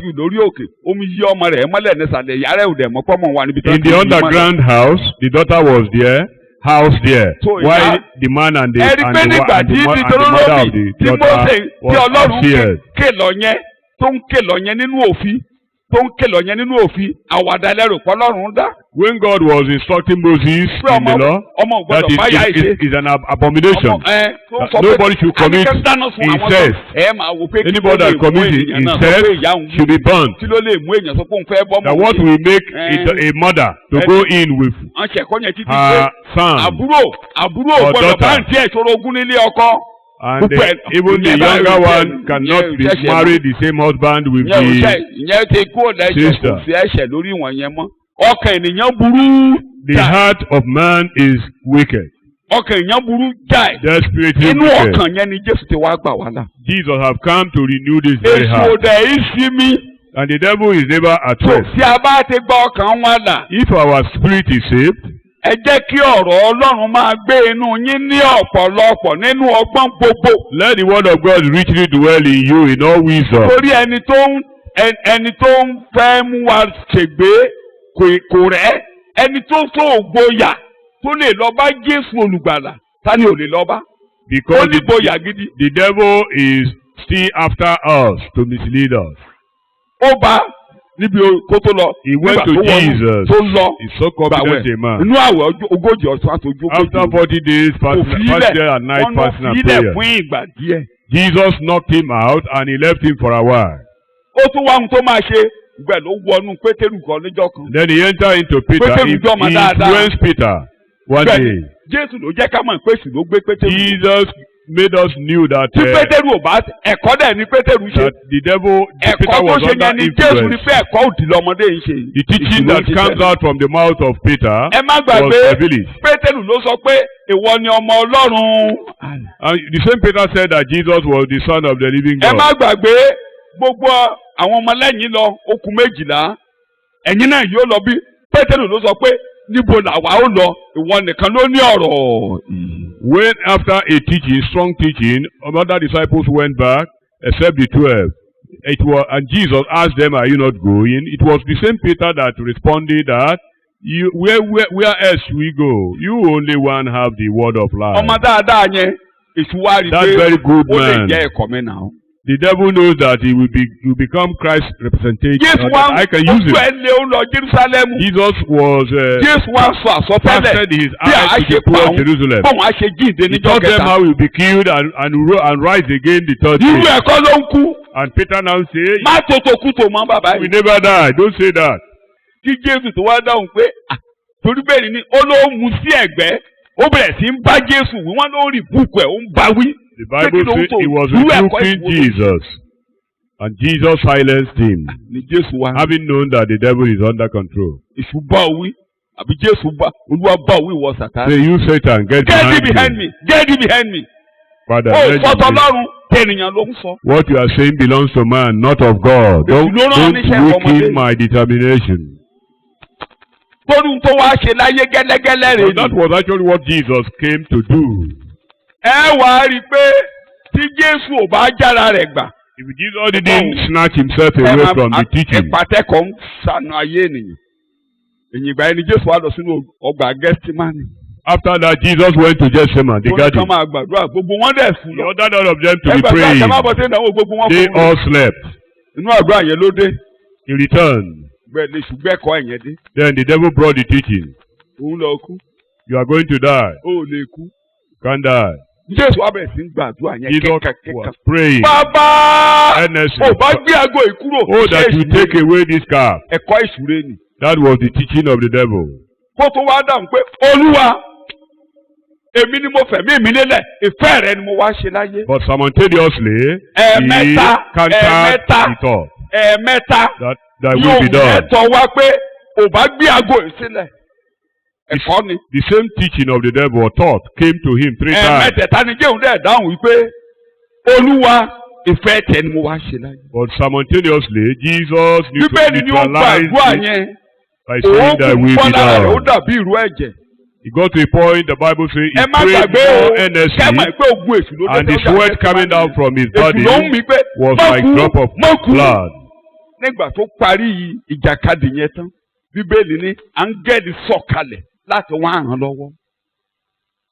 you lórí òkè. ó mi yí ọmọ rẹ̀ mọ́lẹ̀ nísàlẹ̀ ìyá rẹ̀ ò dẹ̀ mọ́ pọ́mọ wa níbi tó In the underground house, the daughter was there. House there. So while the man and the mother of the daughter was upstairs. tó ń kèlọ̀ yẹn nínú òfin àwàdà lẹ́rù pọ́lọ́run dá. When God was instructing Moses in the law, that is an abomination. Nobody should commit incest. Anybody that commits incest should be burnt. That what will make a mother to go in with her son or daughter. And even the younger one cannot marry the same husband with the sister. The heart of man is wicked. Desperately wicked. Jesus have come to renew this very heart. And the devil is never at rest. If our spirit is saved, ẹ jẹ́ kí ọ̀rọ̀ Ọlọ́run máa gbé inú yín ní ọ̀pọ̀lọpọ̀ nínú ọgbọ́n gbogbo. Let the word of God richly dwell in you in all wisdom. Torí ẹni tó ń fẹ́ mú wa ṣègbé kò rẹ́ ẹni tó ògbóyà tó lè lọ bá Jésù olùgbàlà ta ni ò lè lọ bá. Because the devil is still after us to mislead us. níbi kó tó lọ. He went to Jesus. He's so confident a man. Inú àwẹ̀ ogójì ọ̀sán àti ogójì. After 40 days fasting and night fasting and prayer. Fún ìgbà díẹ̀. Jesus knocked him out and he left him for a while. Ó tún wá ohun tó máa ṣe gbẹ̀ ló wọnú Pétérù kan níjọ́ kan. Then he entered into Peter. He influenced Peter one day. Jésù ló jẹ́ ká mọ̀ pé èṣù ló gbé Pétérù. Jesus made us knew that. Tí Pétérù ò bá ẹ̀kọ́ dẹ̀ ni Pétérù ṣe. That the devil, Peter was under influence. Jésù ní pé ẹ̀kọ́ òdì lọ́mọdé yìí ṣe. The teaching that comes out from the mouth of Peter ẹ má gbàgbé Pétérù ló sọ pé ìwọ ni ọmọ Ọlọ́run. And the same Peter said that Jesus was the son of the living God. Ẹ má gbàgbé gbogbo àwọn ọmọlẹ́yìn lọ okùn 12 ẹ̀yin náà yóò lọ bí Pétérù ló sọ pé níbo làwa ó lọ ìwọ nìkan ló ní ọ̀rọ̀. When after a teaching, strong teaching, other disciples went back except the 12. It was, and Jesus asked them, "Are you not going?" It was the same Peter that responded that, where else we go? You only one have the word of life. Ọmọ dáadáa yẹn èṣù wá rí pé that very good ó lè man. jẹ́ ẹ̀kọ́ mi náà. The devil knows that he will become Christ's representative. Yes, I can use it. Jerusalem. Jesus was fastened his eyes to towards Jerusalem. He taught them how he will be killed and rise again the third day. And Peter now says, we never die. Don't say that. Kí Jésù tó wá dáhùn pé torí bẹ́ẹ̀ ni ó ló mú sí ẹ̀gbẹ́ ó bẹ̀rẹ̀ sí ń bá Jésù wí wọ́n ló rí búùkù ẹ̀ ó ń bá wí. The Bible says he was rebuking Jesus, and Jesus silenced him, having known that the devil is under control. Say, you Satan, get behind me. Get behind me. Father, what you are saying belongs to man, not of God. Don't weaken my determination. So that was actually what Jesus came to do. If Jesus didn't snatch himself away from the teaching. After that, Jesus went to Gethsemane, the garden. He ordered all of them to be praying. They all slept. He returned. Then the devil brought the teaching. You are going to die. Can't die. Jesus was praying earnestly. Oh, that you take away this calf. That was the teaching of the devil. But simultaneously, he countered the thought that will be done. The same teaching of the devil or thought came to him 3 times. But simultaneously, Jesus neutralized it by saying that we be done. He got to a point, the Bible says, he prayed more earnestly, and the sweat coming down from his body was like a drop of blood.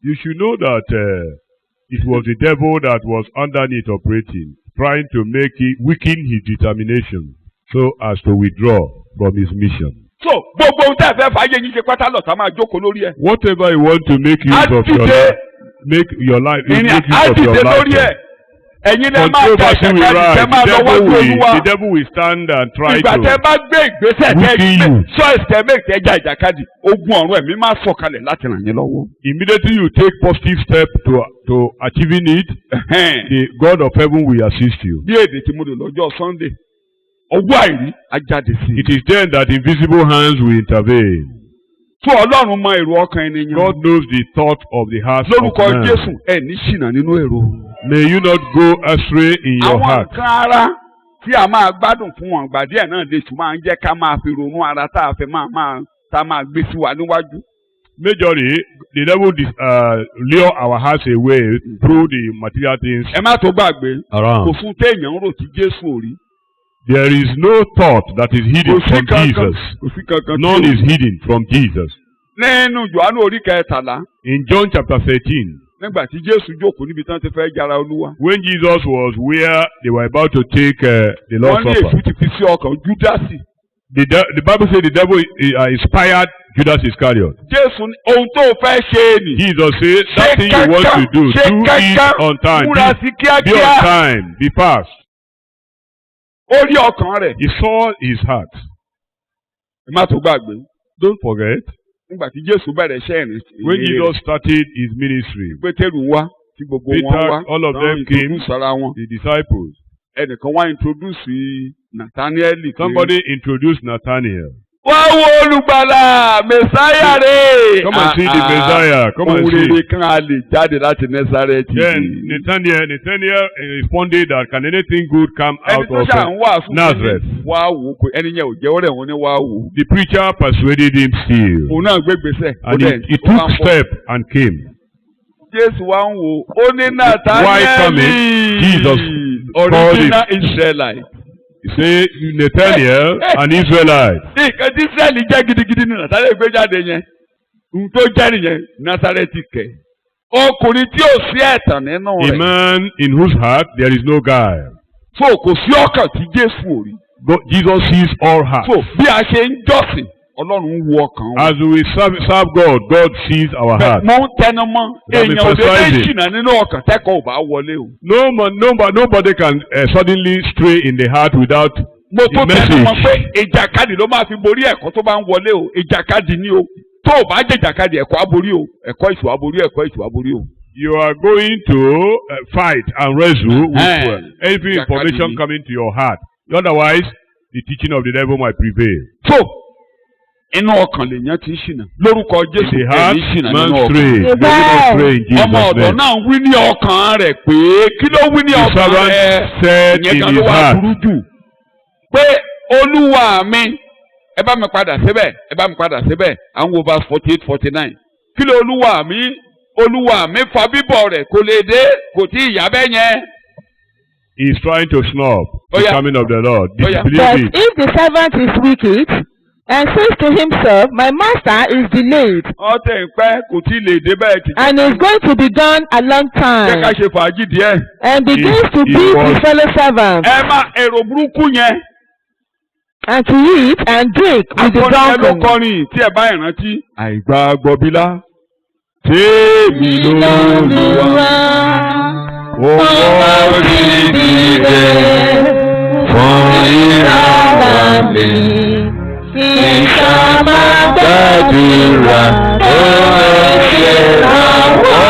You should know that it was the devil that was underneath operating, trying to weaken his determination so as to withdraw from his mission. So, whatever you want to make use of your life, make your life, make use of your life. Controversy will rise. The devil will stand and try to weaken you. Immediately you take positive step to achieving it, the God of heaven will assist you. It is then that invisible hands will intervene. God knows the thought of the heart of man. May you not go astray in your heart. Majorly, the devil lure our hearts away through the material things around. There is no thought that is hidden from Jesus. None is hidden from Jesus. In John chapter 13, when Jesus was where they were about to take the Lord's Supper, The Bible says the devil inspired Judas Iscariot. Jésù ní ohun tó fẹ́ ṣe nì. Jesus said, that thing you want to do, do it on time. múra sí Be on kíákíá. time. Be fast. Ó rí ọkàn rẹ̀. He saw his heart. ẹ má tó gbàgbé. Don't forget, nígbà tí Jésù bẹ̀rẹ̀ iṣẹ́ ìrìn. when Jesus started his ministry, Pétérù ń wá tí gbogbo wọn Peter, wá. all of them tán came, introduce ara wọn. the disciples. ẹnìkan wá introduce Nathaniel. Somebody introduced Nathaniel. wá wo olùgbàlà mẹsáyà rẹ̀. Come and see the Messiah. Come and ohun rere see. kan a lè jáde láti Nẹ́sárẹ́tì. Then Nathaniel responded that can anything good come ẹni out tó of ṣà ń wà fún Nazareth? wá wò ó ẹni yẹn ò jẹ́wọ́ rẹ̀ wọ́n ní wá wò ó. The preacher persuaded him still. òun náà gbé gbèsè. And he took step and came. Jésù wá ń wò ó ní Why coming? Jesus called original him. Israelite. He said, Nathaniel, an Israelite. nǹkan tí Israẹli jẹ́ gidigidi ní Nathaniel gbé jáde yẹn ohun tó jẹ́ nìyẹn Násárẹ́tì kẹ̀. ọkùnrin tí ò sí ẹ̀tàn nínú A rẹ̀. man in whose heart there is no guile. so kò sí ọkàn tí Jésù ò rí. Jesus sees all hearts. so bí a ṣe ń jọ́sìn Ọlọ́run ń wo ọkàn wọn. As we serve God, God sees our heart. mo ń tẹnu mọ́ Let me èèyàn ò lè emphasize lè it. ṣìnà nínú ọkàn tẹ́kọ̀ọ́ ò bá wọlé o. Nobody can suddenly stray in the heart without mo tó the tẹnu mọ́ pé message. ìjàkadì ló máa fi borí ẹ̀kọ́ tó bá ń wọlé o ìjàkadì ni o tó o bá jẹ́ ìjàkadì ẹ̀kọ́ aborí o ẹ̀kọ́ ìṣù aborí ẹ̀kọ́ ìṣù aborí o. You are going to fight and wrestle with every Ìjàkadì information ni. coming to your heart. Otherwise, the teaching of the devil might prevail. so inú ọkàn lèèyàn ti ń ṣìnà lórúkọ Jésù In the heart, ẹ̀mí ṣìnà man nínú ọkàn. stray. They will not stray in ọmọ Jesus' ọ̀dọ̀ name. náà ń wí ní ọkàn rẹ̀ pé kí ló wí ní The ọkàn servant rẹ̀ said ìyẹn in gan ló his wá heart, burú jù pé olúwa mi ẹ bá mi padà síbẹ̀ ẹ bá mi padà síbẹ̀ à ń wo verse 48-49 kí ló olúwa mi fa bíbọ̀ rẹ̀ kò lè dé kò tí ì yá bẹ́ẹ̀ yẹn. he is trying to snub Oh, the yeah. coming of the Lord. Oh, yeah. Disbelieve But it. if the servant is wicked and says to himself, my master is delayed ọ̀tẹ̀ ń pẹ́ kò tí ì lè dé bẹ́ẹ̀ kì í. and is going to be gone a long jẹ́ ká time, ṣe fàájì díẹ̀. and begins to He beat was- his fellow servants, ẹ má èrò burúkú yẹn. and to eat and drink with the akọrin ẹ ló drunken. kọrin tí ẹ bá ìrántí. àìgbà gbọ̀bílá tèmi lóluwà owó ríbi rẹ̀ fún ìrànwọ́ mi. Ìṣàmà gbàdúrà ó ṣe ìrànwọ́.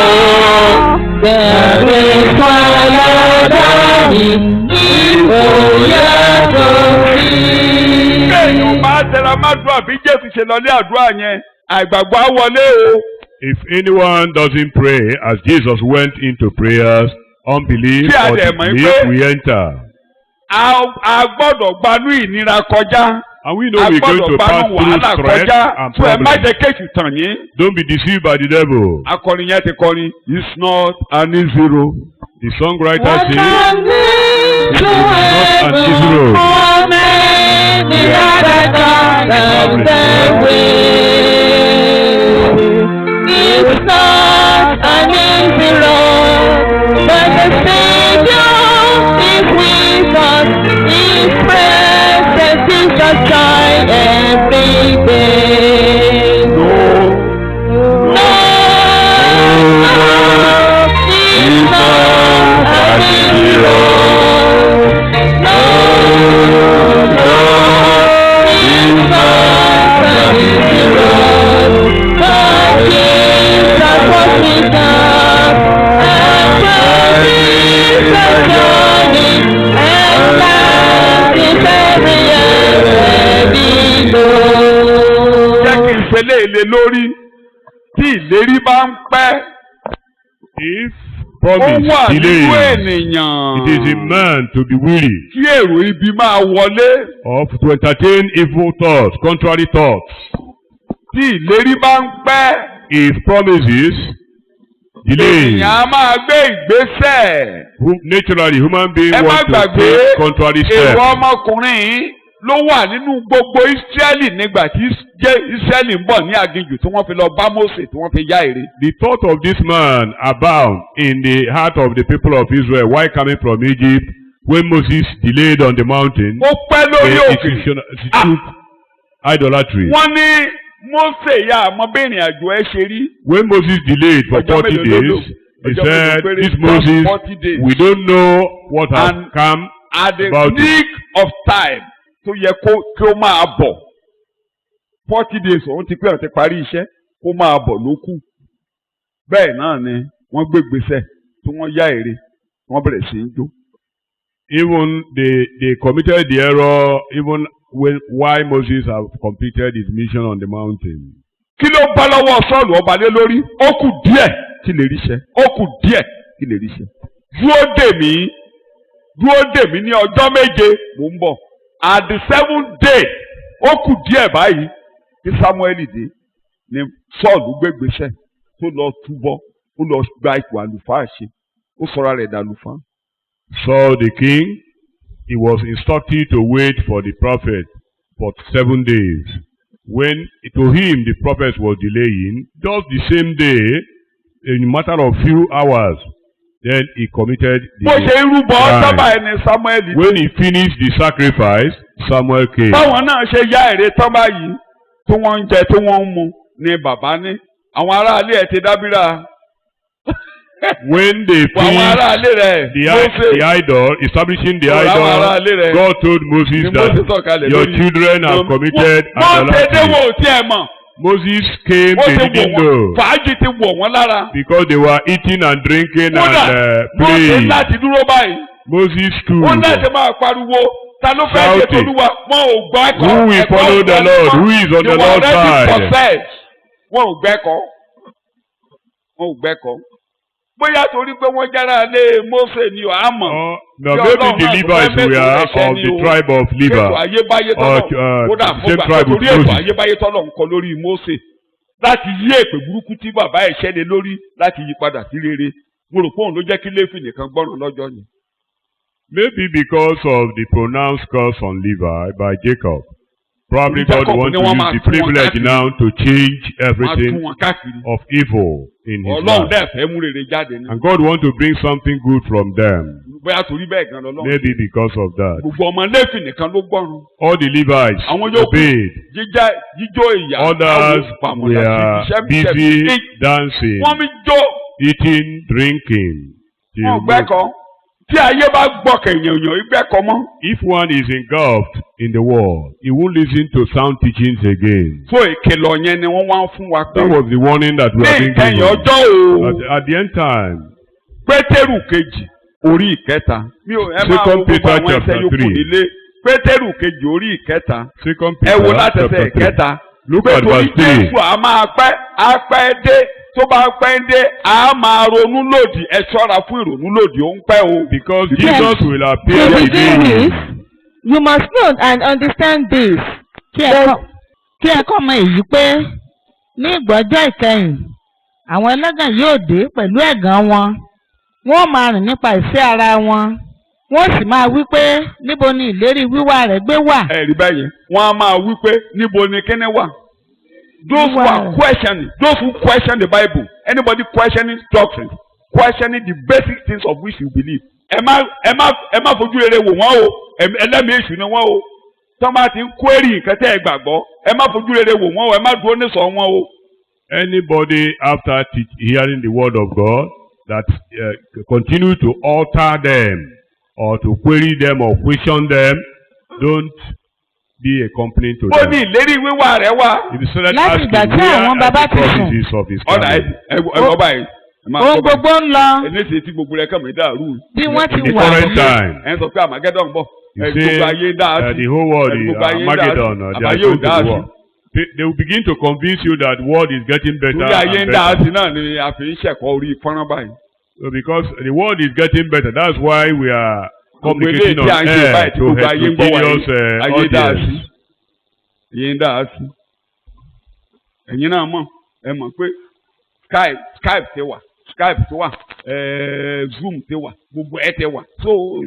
bẹ̀rẹ̀ fọlọ́dà mi ìfòyà tó rí. kéèyàn bá tẹra má dùn àbí Jésù ṣe lọ ní àdúrà yẹn àìgbàgbọ́ á wọlé o. If anyone doesn't pray as Jesus went into prayers, unbelief Tí a or dẹ̀ mọ̀ disbelief pé- will enter. a gbọ́dọ̀ gbanú ìnira kọjá. And we know a we're going gbọ́dọ̀ to pass gbanú through wàhálà stress kọjá. and tó ẹ má problems. jẹ́ kéèkì tàn yín. Don't be deceived by the devil. akọrin yẹn ti kọrin it's not an easy road. The songwriter What says, can we do an easy road. for many other than the way? It's not an easy road, but the Savior is with us. His presence is a joy every day. No, it's not an easy road. No, it's not an easy road. But Jesus was with us, and Jesus is a journey, and life is every every road. jẹ́ kí n ṣe léèlé lórí tí ìlérí bá ń pẹ́. If ó wà promise nínú delayed, ènìyàn. it is in man to be weary kí èrò ibi máa wọlé. of to entertain evil thoughts, contrary thoughts. tí ìlérí bá ń pẹ́. If promises delayed, ènìyàn á máa gbé ìgbésẹ̀. naturally human being ẹ má want to gbàgbé take contrary èrò steps. ọmọkùnrin yìí ló wà nínú gbogbo Ísírẹ́lì nígbà tí Ísírẹ́lì ń bọ̀ ní aginjù tí wọ́n fi lọ bá Mósè tí wọ́n fi yá ère. The thought of this man abound in the heart of the people of Israel while coming from Egypt when Moses delayed on the mountain. ó pẹ́ lórí He òkè. took idolatry. wọ́n ní Mósè ya àmọ́bìnrin àjò ẹ ṣe rí. When Moses delayed for Ọjọ́ 40 mélòó ló lò? days, he Ọjọ́ said, mélòó péré? this Moses, 40 days. we don't know what has And come at the about it. nick of time tó yẹ kí ó máa bọ̀ 40 days òun ti pé ó ti parí iṣẹ́ kó máa bọ̀ ló kù. Bẹ́ẹ̀ náà ni wọ́n gbé gbèsè tí wọ́n yá èrè wọ́n bẹ̀rẹ̀ sí í jó. Even they committed the error even why Moses have completed his mission on the mountain. Kí ló bá lọ́wọ́ Sọ́ọ̀lù ọba lé lórí? Ó kù díẹ̀ kí lè ríṣẹ́. Ó kù díẹ̀ kí lè ríṣẹ́. Dúró dè mí ní ọjọ́ méje mò ń bọ̀. At the 7th day ó kù díẹ̀ báyìí kí Samuel dé ni Sọ́ọ̀lù gbégbèsè tó lọ túbọ̀ ó lọ gba ipò àlùfáà ṣe ó sọra rẹ̀ dàlùfáà. Saul the king, he was instructed to wait for the prophet for 7 days. When to him the prophet was delaying, just the same day, in a matter of few hours, then he committed Bó ṣe the ń rúbọ crime. sábà ẹni Samuel dé. When he finished the sacrifice, Samuel came. Báwọn náà ṣe yá èrè tán báyìí tí wọ́n ń jẹ tí wọ́n ń mu ni bàbá ní àwọn aráalé ẹ̀ ti dábìrà. When they Àwọn finished aráalé rẹ̀ the idol, establishing the Àwọn idol, aráalé rẹ̀ God told Moses ni that Mósè sọ̀kalẹ̀ your lórí. children have committed Wọ́n ṣe dé wò idolatry. ó tí ẹ mọ̀. Moses came, Ó they ti wò didn't wọ́n. know. Fàájì ti wọ̀ wọ́n lára. Because they were eating and drinking Kódà and wọ́n ṣe playing. láti dúró báyìí. Moses too. Wọ́n láti máa pariwo. Ta ló fẹ́ ṣe Shouting. tolúwa? Wọ́n ò gbọ́ ẹ̀kọ́. Who will Ẹ̀kọ́ follow ò the gbọ́ Lord? ẹ̀kọ́. Who is on the They were Lord's already side? possessed. Wọ́n ò gbẹ́kọ̀. Wọ́n ò gbẹ́kọ̀. Bóyá torí pé wọ́n jára lé Mósè ni àmọ́. Now maybe the Levites were of the tribe of Ètò Levi. ayébáyé tọ́lọ̀ kódà same fúngbà tribe with torí ètò Moses. ayébáyé tọ́lọ̀ ń kọ lórí Mósè láti yí èpè burúkú tí bàbá ẹ̀ ṣẹ́ni lórí láti yí padà sí rere. Mo rò pé òun ló jẹ́ kí Léfì nìkan gbọ́ràn lọ́jọ́ yẹn. Maybe because of the pronounced curse on Levi by Jacob. Probably God Jacob wants ni to wọ́n use máa the tún wọn privilege káàkiri. now to change Wọ́n á tún everything wọn káàkiri. of evil in his Ọlọ́run life. dẹ̀ fẹ́ mú rere jáde ní. And God wants to bring something good from them. Bóyá torí bẹ́ẹ̀ gan lọ́lọ́run. Maybe because of that. Gbogbo ọmọ Léfì nìkan ló gbọ́ràn. All the Levites Àwọn yòókù obeyed. jíjó ìyá Others were busy Wọ́n dancing, mi jó. eating, drinking. Wọ́n gbẹ́kọ̀. Tí ayé bá gbọ́kẹ̀ èèyàn ìgbẹ́kọ̀ mọ́. If one is engulfed in the world, he won't listen to sound teachings again. Fún ìkìlọ̀ yẹn ni wọ́n wá ń fún wa pé. That was the warning that we have Ní been ìkẹyìn given. ọjọ́ o. At the end time, Pétérù kejì orí ìkẹta. Mi ò ẹ máa wo Second gbogbo Peter àwọn ẹsẹ̀ chapter yòókù 3. nílé. Pétérù kejì orí ìkẹta. 2 Ẹ wo Peter láti ẹsẹ̀ chapter 3. ìkẹta. Look Pé at torí verse 3. Jésù a máa pẹ́ á pẹ́ dé. Tó bá pẹ́ dé a máa ronú lòdì. Ẹ ṣọ́ra fún ìrònú lòdì ó ń pẹ́ o. Because Yes. Jesus will appear To again. begin with, you must know and understand this. Kí ẹ kọ́ mọ èyí pé ní ìgbọ́jọ́ ìkẹyìn àwọn ẹlẹ́gàn yóò dé pẹ̀lú ẹ̀gàn wọn. Wọ́n máa rìn nípa ìfẹ́ ara wọn. Wọ́n sì máa wí pé níbo ni ìlérí wíwá rẹ̀ gbé wà. Ẹ̀rí báyìí wọ́n á máa wí pé níbo ni kíní wà. Those who are questioning, those who question the Bible, anybody questioning doctrine, questioning the basic things of which you believe. Ẹ má fojú rere wò wọ́n o, ẹlẹ́mìí èṣù ni wọ́n o. Tọ́ bá ti ń query nǹkan tẹ́ ẹ gbàgbọ́, ẹ má fojú rere wò wọ́n o, ẹ má dúró nísọ̀ wọn o. Anybody after hearing the word of God that continue to alter them or to query them or question them, don't be a company to Ó them. ní ìlérí wíwá rẹ̀ wá. If you started Láti asking, ìgbà tí where àwọn are bàbá the ti sùn? promises of his Ọ̀dà coming? ẹ gbọ́ báyìí. Ẹ máa Ohun gbọ́ báyìí. gbogbo ń lọ Ẹlẹ́sìn tí gbogbo rẹ̀ kàn mí dàrú. bí wọ́n ti In the wà. current time, Ẹ ń sọ pé Armageddon ń bọ̀. you Ẹ say gbogbo ayé dá a sí. the whole world Ẹ is gbogbo ayé dá a sí. Armageddon, they are Àbáyé ò going to dá a the sí. war. They will begin to convince you that world is getting better Torí ayé and ń dá a better. sí náà ni a fi ń ṣẹ̀kọ́ orí fọ́nrán báyìí. So because the world is getting better, that's why we are Gbogbo eléyìí communicating tí a on ń ṣe air báyìí tí to gbogbo ayé ń gbọ́ wáyé. heterogeneous Ayé dá a sí. audience. Ayé ń dá a sí. Ẹ̀yin náà mọ̀ ẹ mọ̀ pé Skype ti wà Zoom ti wà gbogbo ẹ ti wà. So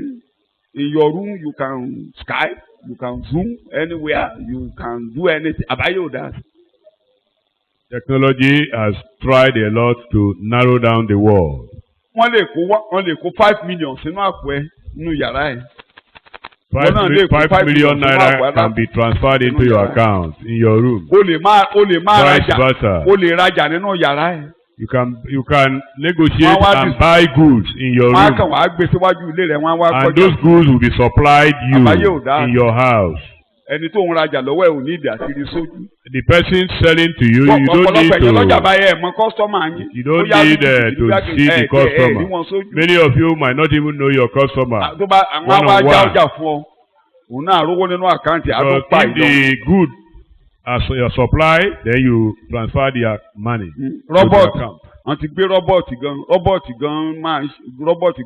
in your room you can Skype, you can Zoom anywhere, you can do anything. Àbáyé ò dá a sí. Technology has tried a lot to narrow down the world. Wọ́n lè kó 5 million sínú àpò ẹ nínú yàrá ẹ̀. 5 million naira can be transferred into your account in your room. O lè máa Vice rajà, versa. o lè rajà nínú yàrá ẹ̀. You can negotiate and buy goods in your Wọ́n á room, kàn wá gbé síwájú ilé rẹ̀, wọ́n á wá and kọjá. those goods will be supplied you Àbáyé ò dáa. in your house. Ẹni tó ń rajà lọ́wọ́ ẹ̀ ò ní ìdí àti rí sójú. The person selling to you, you don't need Ọ̀pọ̀lọpọ̀ ẹ̀yẹ lọ́jà to. báyẹ̀ ẹ̀ mọ kọ́sítọ́mà yín. You don't Bóyá need lójú to ìdílé see the rí customer. wọn sójú. Many of you might not even know your customer. Tó bá àwọn One àwa on já one. ọjà fún ọ, òun náà rówó nínú àkáǹtì But àdópa if ìjọ. the good as your supply, then you transfer their money to the Rọ́bọ̀tì, account. wọ́n ti gbé rọ́bọ̀tì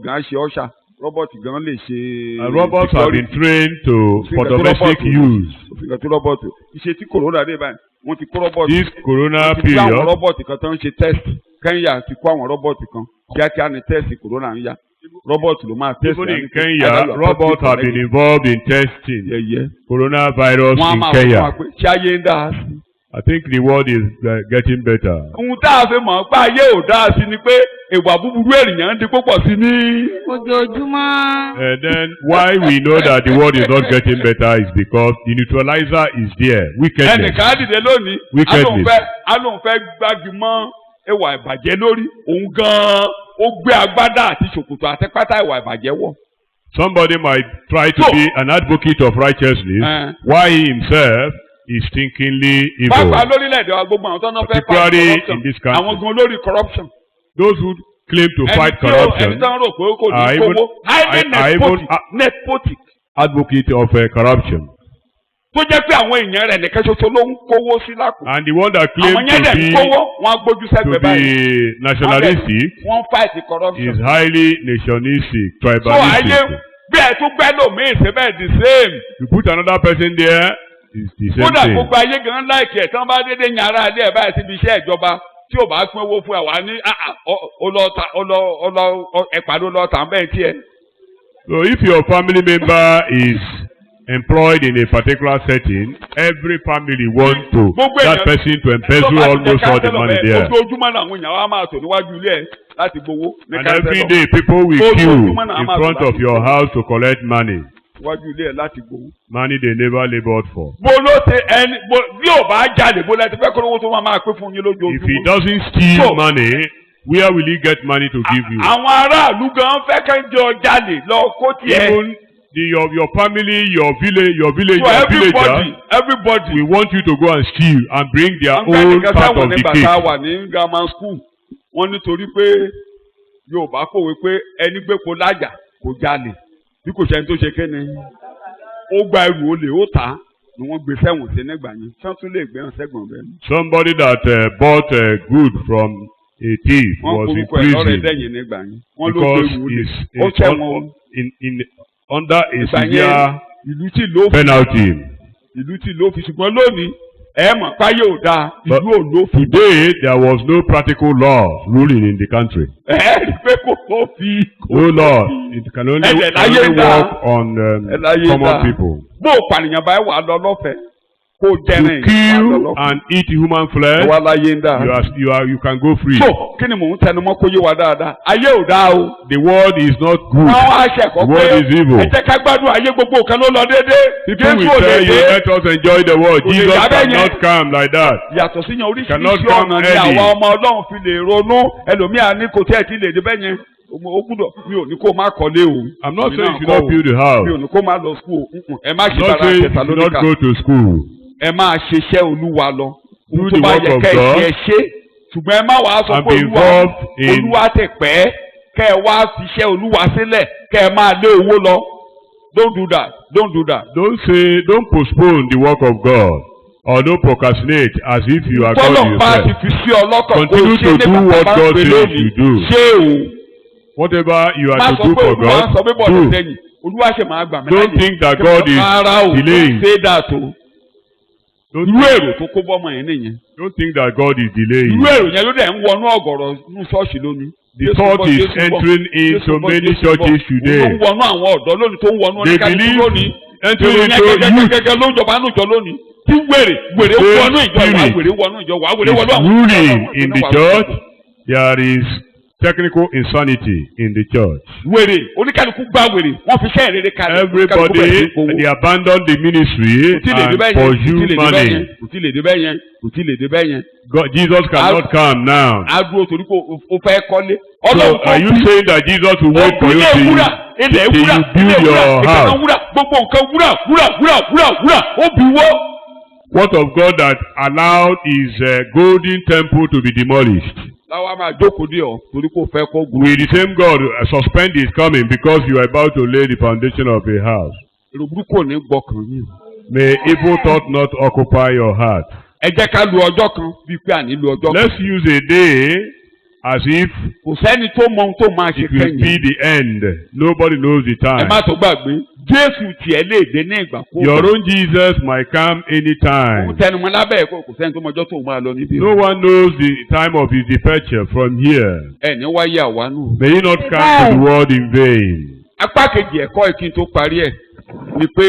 gan á ṣe ọ̀ṣà, rọ́bọ̀tì gan lè ṣe. Robots have been trained for domestic use. Òfin tí rọ́bọ̀tì iṣẹ́ tí kòrónà dé báyìí, wọ́n ti kó rọ́bọ̀tì. This corona Wọ́n ti kó àwọn period, rọ́bọ̀tì kan tó ń ṣe test. Kenya ti kó àwọn rọ́bọ̀tì kan kíákíá ni test kòrónà ń yá. Rọ́bọ̀tì ló máa test. even in Kenya, robots have been involved in testing Yẹ̀yẹ́. coronavirus Wọ́n á in máa fún wa Kenya. pé ṣé ayé ń dá a sí. I think the world is getting better. Ohun tá a fi mọ̀ pé ayé ò dá a sí ni pé ìwà búburú ènìyàn ń di púpọ̀ sí ní. Ojoojúmọ́. And then why we know that the world is not getting better is because the neutralizer is there. Wickedness. Ẹnìkan á dìde lónìí, Wickedness. á lóun fẹ́ gbági mọ́ ìwà ìbàjẹ́ lórí. Òun gan-an ó gbé agbádá àti ṣòkòtò àti pátá ìwà ìbàjẹ́ wọ̀. Somebody might try to be an advocate of righteousness while he himself is thinkingly evil. Pàápàá lórílẹ̀-èdè wa gbogbo àwọn tó náà fẹ́ Particularly in this country. àwọn gan olórí corruption. Those who claim to fight corruption Ẹni tí wọ́n rò pé kò ní are even- kówó. are even Nepotic. advocate of corruption. Tó jẹ́ pé àwọn èèyàn rẹ̀ nìkan ṣoṣo ló ń kówó sí lápò. And the one that Àwọn claims yẹn dẹ̀ ń to kówó, wọ́n á gbójú be sẹ́gbẹ̀ẹ́ báyìí. nationalistic Wọ́n fight corruption. is highly nationalistic, So ayé tribalistic. bí ẹ tún gbẹ́ lòmíì ṣe bẹ́ẹ̀ the same. You put another person there, it's the same Kódà thing. gbogbo ayé gan láìkí ẹ̀ tí wọ́n bá dédé yan ara ilé ẹ̀ báyìí síbi iṣẹ́ ìjọba tí ò bá pín owó fún ẹ̀ wá ní ẹ̀pà ló lọ́ọ́ tà ń bẹ́ẹ̀ tiẹ̀. So if your family member is employed in a particular setting, every family wants that person to embezzle almost all the money there. Ojoojúmọ́ làwọn èèyàn wa máa tò níwájú ilé ẹ̀ láti gbowó. And every day people will queue in front of your house to collect money. Níwájú ilé ẹ̀ láti gbowó. Money they never labored for. Bó ló ṣe ẹni bí ò bá jalè bó lẹ́tí fẹ́ kó lówó tó máa pín fún yín lójoojúmọ́. If he doesn't steal money, where will he get money to give you? Àwọn aráàlú gan fẹ́ kẹ́ńjọ jalè lọ kó tiẹ̀. Even your family, your village, So everybody. we want you to go and steal and bring their own part of the Nígbà tá a cake. wà ní grammar school, wọ́n nítorí pé Yorùbá kòwé pé ẹni gbépo lájà kò jalè bí kò sẹ́ni tó ṣe kéne. Ó gba ẹrù olè ó tà á ni wọ́n gbé sẹ́wọ̀n sí nígbà yẹn. Sọ́tún lè gbé hàn sẹ́gbọ̀n bẹ́ẹ̀. Somebody that bought good from a thief Wọ́n was in korúkọ ẹ̀ lọ́rẹ̀ prison dẹ́yìn nígbà yẹn. Wọ́n ló gbé because ẹrù olè. he's Ó ṣẹ̀wọ̀n under a ìgbà severe yẹn ìlú tí ló fi penalty. ìlú tí ló fi ṣùgbọ́n lónìí ẹ mọ̀ páyé ò dáa ìlú ò ló fi. Today there was no practical law ruling in the country. Ẹ rí i pé kò tó fi. No law. It can only work on common people. Bó o pànìyàn báyìí wà lọ lọ́fẹ̀ẹ́ kó To jẹrin kill and eat human flesh, wà láyé ń dá. you can go free. So kí ni mò ń tẹnu mọ́ kó yé wa dáadáa? Ayé ò dáa o. The world is not good. Wọ́n wá ṣẹ̀kọ́ The world is evil. ẹ jẹ́ ká gbádùn ayé gbogbo nǹkan ló lọ déédéé. People will tell you, let us enjoy the world. Kò lè Jesus dábẹ́ yẹn. cannot come like that. Yàtọ̀ síyan Cannot oríṣiríṣi come ọ̀nà ni early. àwa ọmọ Ọlọ́run fi lè ronú ẹlòmíà ní kò tí ẹ̀ ti lè débẹ̀ yẹn. Ó gbúdọ̀ mi ò ní kó má kọ́lé o. I'm not Èmi saying náà you should not kọ́ o. build a house. Mi ò ní kó má lọ school. Ẹ má I'm ṣe not bàrà saying you should not Tẹsalóníkà. go to school. Ẹ máa ṣiṣẹ́ Olúwa lọ. Do Ohun the tó bá work yẹ of kẹ́ ẹ God. ṣe ẹ ṣe. Ṣùgbọ́n ẹ má wàá sọ And pé be involved in- Olúwa ti pẹ́ kẹ́ ẹ wá fiṣẹ́ Olúwa sílẹ̀ kẹ́ ẹ máa lé owó lọ. Don't do that. Don't do that. Don't postpone the work of God or don't procrastinate as if you are God Tọ́lọ̀ bá ti yourself. fi sí ọlọ́kàn Continue to do what God says you do. Ṣé o? Whatever you Má are to sọ do pé for Olúwa ń sọ pé God, bọ̀dọ̀ do. sẹ́yìn. Olúwa ṣe máa gbà mí Don't think that God is Rárá o, delaying. don't say that o. Don't Irú think, èrò tó kó bọ́mọ yẹn nìyẹn. don't think that God is delaying. Irú èrò yẹn ló dẹ̀ ń wọnú ọ̀gọ̀rọ̀ nínú ṣọ́ọ̀ṣì lónìí. The thought is entering into many churches today. Ó ń wọnú àwọn ọ̀dọ́ lónìí tó ń wọnú They oníkàlùkù believe lónìí. entering Èrò into yẹn youth gẹ́gẹ́ ló ń jọba nínú ìjọ lónìí. Tí wèrè Same wọnú ìjọ wà spirit wèrè wọnú ìjọ wà wèrè is wọnú àwọn ruling in the church. There is technical insanity in the church. wèrè oníkálukú gbá wèrè wọ́n fi iṣẹ́ ìrere kalẹ̀. Everybody, they abandon the ministry and pursue money. kò tí lè dé bẹ́ẹ̀ yẹn kò tí lè dé bẹ́ẹ̀ yẹn. Jesus cannot come now. a dúró torí pé o fẹ́ kọ́lé. So are you saying that Jesus will wait for you till you build your house? gbogbo nǹkan wúrà ó bí wọ́. What of God that allowed his golden temple to be demolished? láwa máa jókòó dé ọ torí kò fẹ́ kó gùn. Will the same God suspend his coming because you are about to lay the foundation of a house? èrò burúkú ò ní gbọ́kàn yín. May evil thought not occupy your heart. ẹ jẹ́ ká lu ọjọ́ kan bíi pé à ní lu ọjọ́ kan. Let's use a day as if kò sẹ́ni tó mọ ohun tó máa ṣe it will kẹ́yìn. be the end. Nobody knows the ẹ time. má tó gbàgbé Jésù tiẹ̀ lè dé ní ìgbà kó. Your own Jesus might come anytime. òun tẹnumọ́ lábẹ́ ẹ̀kọ́ kò sẹ́ni tó mọjọ́ tó máa lọ níbí. No one knows the time of his departure from here. ẹ ní wáyé àwa nù. May he not come to the world in vain. apá kejì ẹ̀kọ́ ìkíni tó parí ẹ̀ ni pé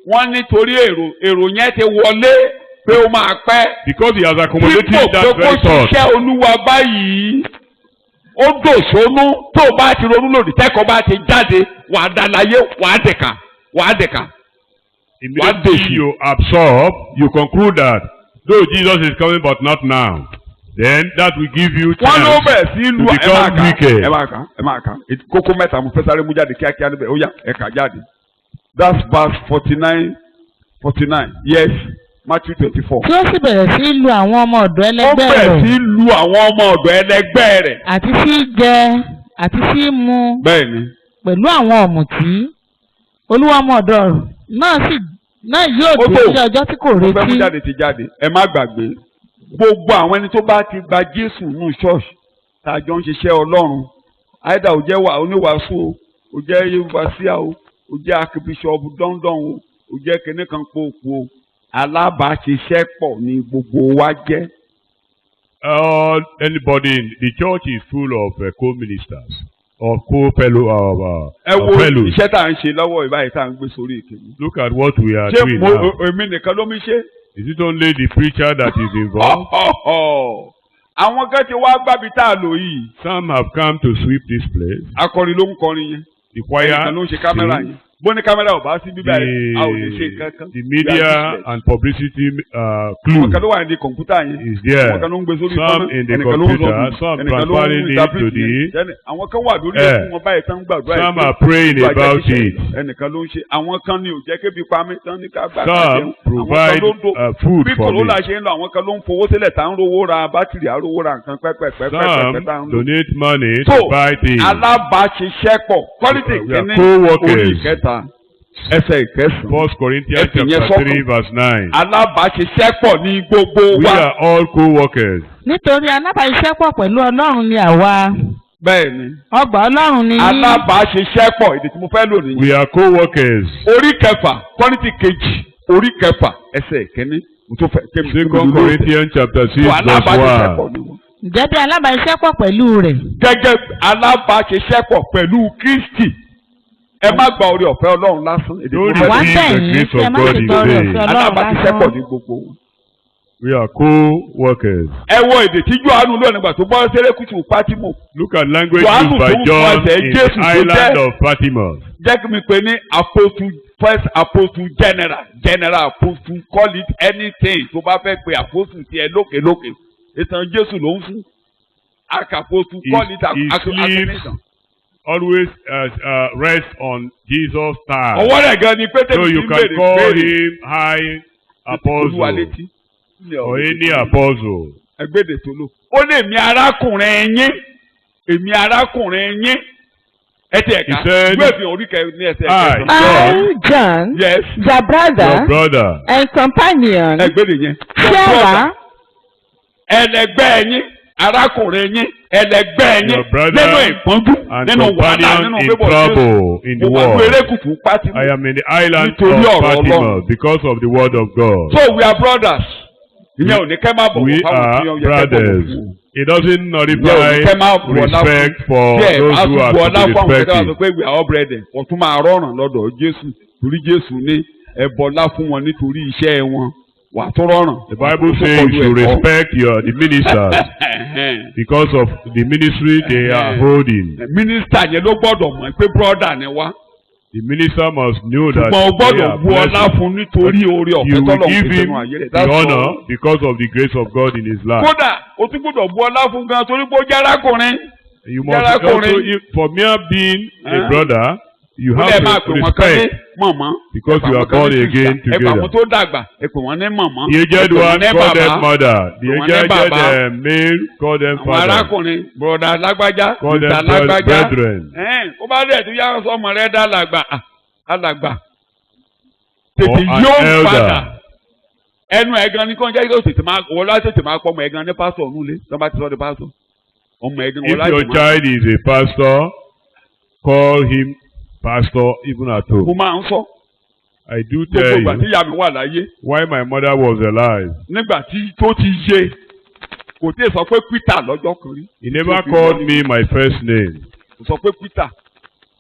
wọ́n nítorí èrò yẹn ti wọlé pé ó máa pẹ́. Because he has accommodated dípò that pé kó very thought. ṣiṣẹ́ Olúwa báyìí ó dòṣónú tó o bá ti ronú lòdì tẹ́kọ̀ọ́ bá ti jáde wàá dàlàyé wàá dẹ̀ka. Immediately you absorb, you conclude that though Jesus is coming but not now, then that will give you wọ́n ló chance bẹ̀rẹ̀ sí lu to become wicked. ẹ máa kà kókó mẹ́ta mo fẹ́ sáré mú jáde kíákíá níbẹ̀ ó yá ẹ kà jáde. That's verse 49. Yes, Matthew 24. tí ó sì bẹ̀rẹ̀ sí lu àwọn ọmọ ọ̀dọ̀ ó ẹlẹgbẹ́ bẹ̀rẹ̀ sí rẹ̀ lu àwọn ọmọ ọ̀dọ̀ ẹlẹgbẹ́ rẹ̀. àti sí jẹ àti sí mu bẹ́ẹ̀ni. pẹ̀lú àwọn ọ̀mùtí. olúwa ọmọ ọ̀dọ̀ náà yóò dé ní ọjọ́ tí kò mo fẹ́ mú retí. jáde ti jáde ẹ má gbàgbé gbogbo àwọn ẹni tó bá ti gba Jésù nù ṣọ́ọ̀ṣì tá a jọ ń ṣiṣẹ́ Ọlọ́run àìdá ò jẹ́ oníwàásù o ò jẹ́ yorùbásíà o ò jẹ́ akíbíṣọ́ọ̀bù dọ́ndọ́n o ò jẹ́ kinní kan pòpò o alábàáṣiṣẹ́pọ̀ ni gbogbo wa jẹ́. Anybody in the church is full of co-ministers or co-fellows. ẹ wo iṣẹ́ tá à ń ṣe lọ́wọ́ ìbáyìí tá à ń gbé sórí ìkíni. Look at what we are ṣé doing now. èmi nìkan ló mi ṣe. Is it only the preacher that is involved? àwọn kan ti wá gbábi tá a lò yìí. Some have come to sweep this place. akọrin ló ń kọrin yẹn. The choir ẹnìkan ló ń ṣe kámẹ́rà yẹn. bó ní kámẹ́rà ò bá sí bíbá yẹn a ò lè ṣe nǹkan kan. The media and publicity clue àwọn kan ló wà ní kọ̀ǹpútà yẹn. is there. àwọn kan ló ń gbé sórí Some in the computer, some transferring it to the. àwọn kan wà lórí ẹkún wọn báyìí tán gbàdúrà yìí. Some are praying about it. ẹnìkan ló ń ṣe àwọn kan ní ò jẹ́ kébi pamí tán ní ká gbà Some provide food bí for me. kòrónà ṣe ń lọ àwọn kan ló ń fowó sílẹ̀ tá ń rówó ra bátìrì àrówó ra nǹkan pẹ́pẹ́pẹ́ Some tá ń lò. donate money to buy things. alábàáṣiṣẹ́pọ̀ quality We are kìíní co-workers. orí ìkẹta ẹsẹ̀ ìkẹsàn-án. 1 Corinthians Ẹ̀sìn yẹn chapter sọ́kàn. 3 verse 9. alábàáṣiṣẹ́pọ̀ ní gbogbo We wa. are all co-workers. nítorí alábàáṣiṣẹ́pọ̀ pẹ̀lú Ọlọ́run ni àwa. bẹ́ẹ̀ni ọgbà Ọlọ́run ni yín. alábàáṣiṣẹ́pọ̀ èdè tí mo fẹ́ lò nìyí. We are co-workers. orí kẹfà quality kejì orí kẹfà ẹsẹ̀ ìkíní mo tó fẹ́ kémi 2 Corinthians chapter 6 verse 1. alábàáṣiṣẹ́pọ̀ ni wọ́n. ǹjẹ́ bí alábàáṣiṣẹ́pọ̀ pẹ̀lú rẹ̀. gẹ́gẹ́ alábàáṣiṣẹ́pọ̀ pẹ̀lú Kristi ẹ má gba orí ọ̀fẹ́ Ọlọ́run lásán. èdè tí mo Don't fẹ́ lò. Wá receive bẹ́ẹ̀ the yín grace kí ẹ of má God ṣe in tọrọ vain. ọ̀fẹ́ Ọlọ́run alábàáṣiṣẹ́pọ̀ lásán. ní gbogbo wọn. We are co-workers. ẹ wo èdè tí Jòhánù lò nígbà tó bọ́ sẹ́lẹ̀kùtù Pátímò. Look at language Jòhánù used by tó ń John fún ẹsẹ̀ in Jésù the tó island jẹ́. of Patmos. jẹ́ kí mi pè ní first apostle general apostle call it anything tó bá fẹ́ pe apostle tiẹ̀ lókèlókè ìtàn Jésù ló ń fún apostle call it acclamation. Always rest on Jesus' thigh. ọwọ́ rẹ̀ gan ni pété So mi you ti ń can béèrè call béèrè him high apostle or any apostle. ẹgbẹ́dẹ̀ tó lò ó lè mi arákùnrin yín ẹ ti ẹ̀ka gbèsè oríkẹ́ ní ẹsẹ̀ ẹ̀ka. I, John, yes. your brother and companion, ẹgbẹ́dẹ̀ yẹn. sharer, ẹlẹgbẹ́ yín arákùnrin yín ẹlẹgbẹ́ yín nínú ìpọ́njú nínú wàhálà nínú bíbọ̀ in the world. erékùtù Pátímù. I am in the island Nítorí of ọ̀rọ̀ Patmos Ọlọ́run. because of the word of God. So we are brothers. ìyẹn ò ní kẹ́ máa bọ̀ We are brothers. It doesn't nullify respect for those who are to be respected. pé we are all brethren wọ́n tún máa rọrùn lọ́dọ̀ Jésù torí Jésù ní ẹ bọlá fún wọn nítorí iṣẹ́ wọn wà á tó rọrùn. The Bible says you should respect the ministers because of the ministry they are holding. Mínísítà yẹn ló gbọ́dọ̀ mọ̀ pé brọ́dà ni wá. The minister must know that ṣùgbọ́n o they gbọ́dọ̀ are bu ọlá blessed. fún nítorí oore You ọ̀fẹ́ will tọ́lọ̀ give fún him sínú ayé rẹ̀. the honor because of the grace of God in his life. kódà o tún gbọ́dọ̀ bu ọlá fún gan torí pé ó jẹ́ arákùnrin. You must also, for mere being a brother, you have to respect because you are born again together. Ẹ̀pọ̀ àwọn tó dàgbà ẹ̀pọ̀ wọn ní mọ̀mọ́. The aged one call them mother. The aged male call them father. Àwọn arákùnrin broda lágbájá call them brethren. Ó bá dẹ̀ tó yá sọmọ rẹ̀ dá alàgbà. Tètè yóò padà. Ẹnu ẹ̀gan ní kàn jẹ́ yóò tètè máa wọ́n láti tètè máa pọ̀ ọmọ ẹ̀gan ní pásítọ̀ nulẹ̀ tí wọ́n bá ti sọ de pásítọ̀. If your child is a pastor, call him pastor even at home. Mo máa ń sọ. I do tell Gbogbo ìgbà tí ìyá mi wà láyé. While my mother was alive. Nígbà tí tó ti yé, kò tí ì sọ pé Peter lọ́jọ́ kan rí. He never called me my first name. Kò sọ pé Peter.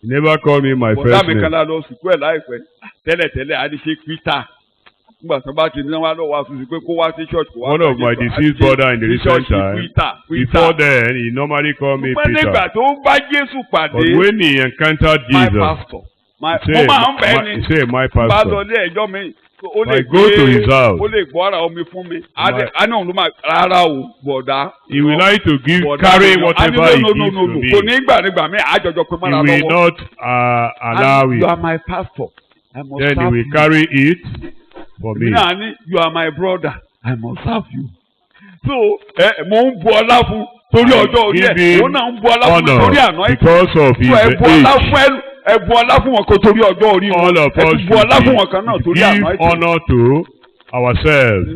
He never called me my first name. Bọ̀dá mi kan lọ sùkú ẹ̀ láìpẹ́. Tẹ́lẹ̀tẹ́lẹ̀ a ní ṣe Peter. Nígbà tó bá ti ní wá lọ́wọ́ àtúnṣe pé kó wá sí church. One of my deceased brother in the recent time. Before then, he normally called me Peter. Nígbà tó bá Jésù pàdé. But when he encountered Jesus. My pastor. Mo máa ń bẹ̀ ni. He said my pastor. Bá lọ ilé ẹjọ́ mi. I go to his house. Ó lè gbọ́ ara omi fún mi. A ní òun ló máa rárá o bọ̀dá. He will like to carry whatever he gives to me. Kò ní gbà mi àjọjọ pé mọ́ra lọ́wọ́. He will not allow it. You are my pastor. I must serve you. Then he will carry it for me. You are my brother. I must serve you. So mo ń bu ọlá fún torí ọjọ́ orí ẹ̀. Òun náà ń bu ọlá fún torí àná ẹ̀. Because of his age. Ẹ̀bùn ọlá fún wọn kò torí ọjọ́ orí wọn. All of us give honor to ourselves.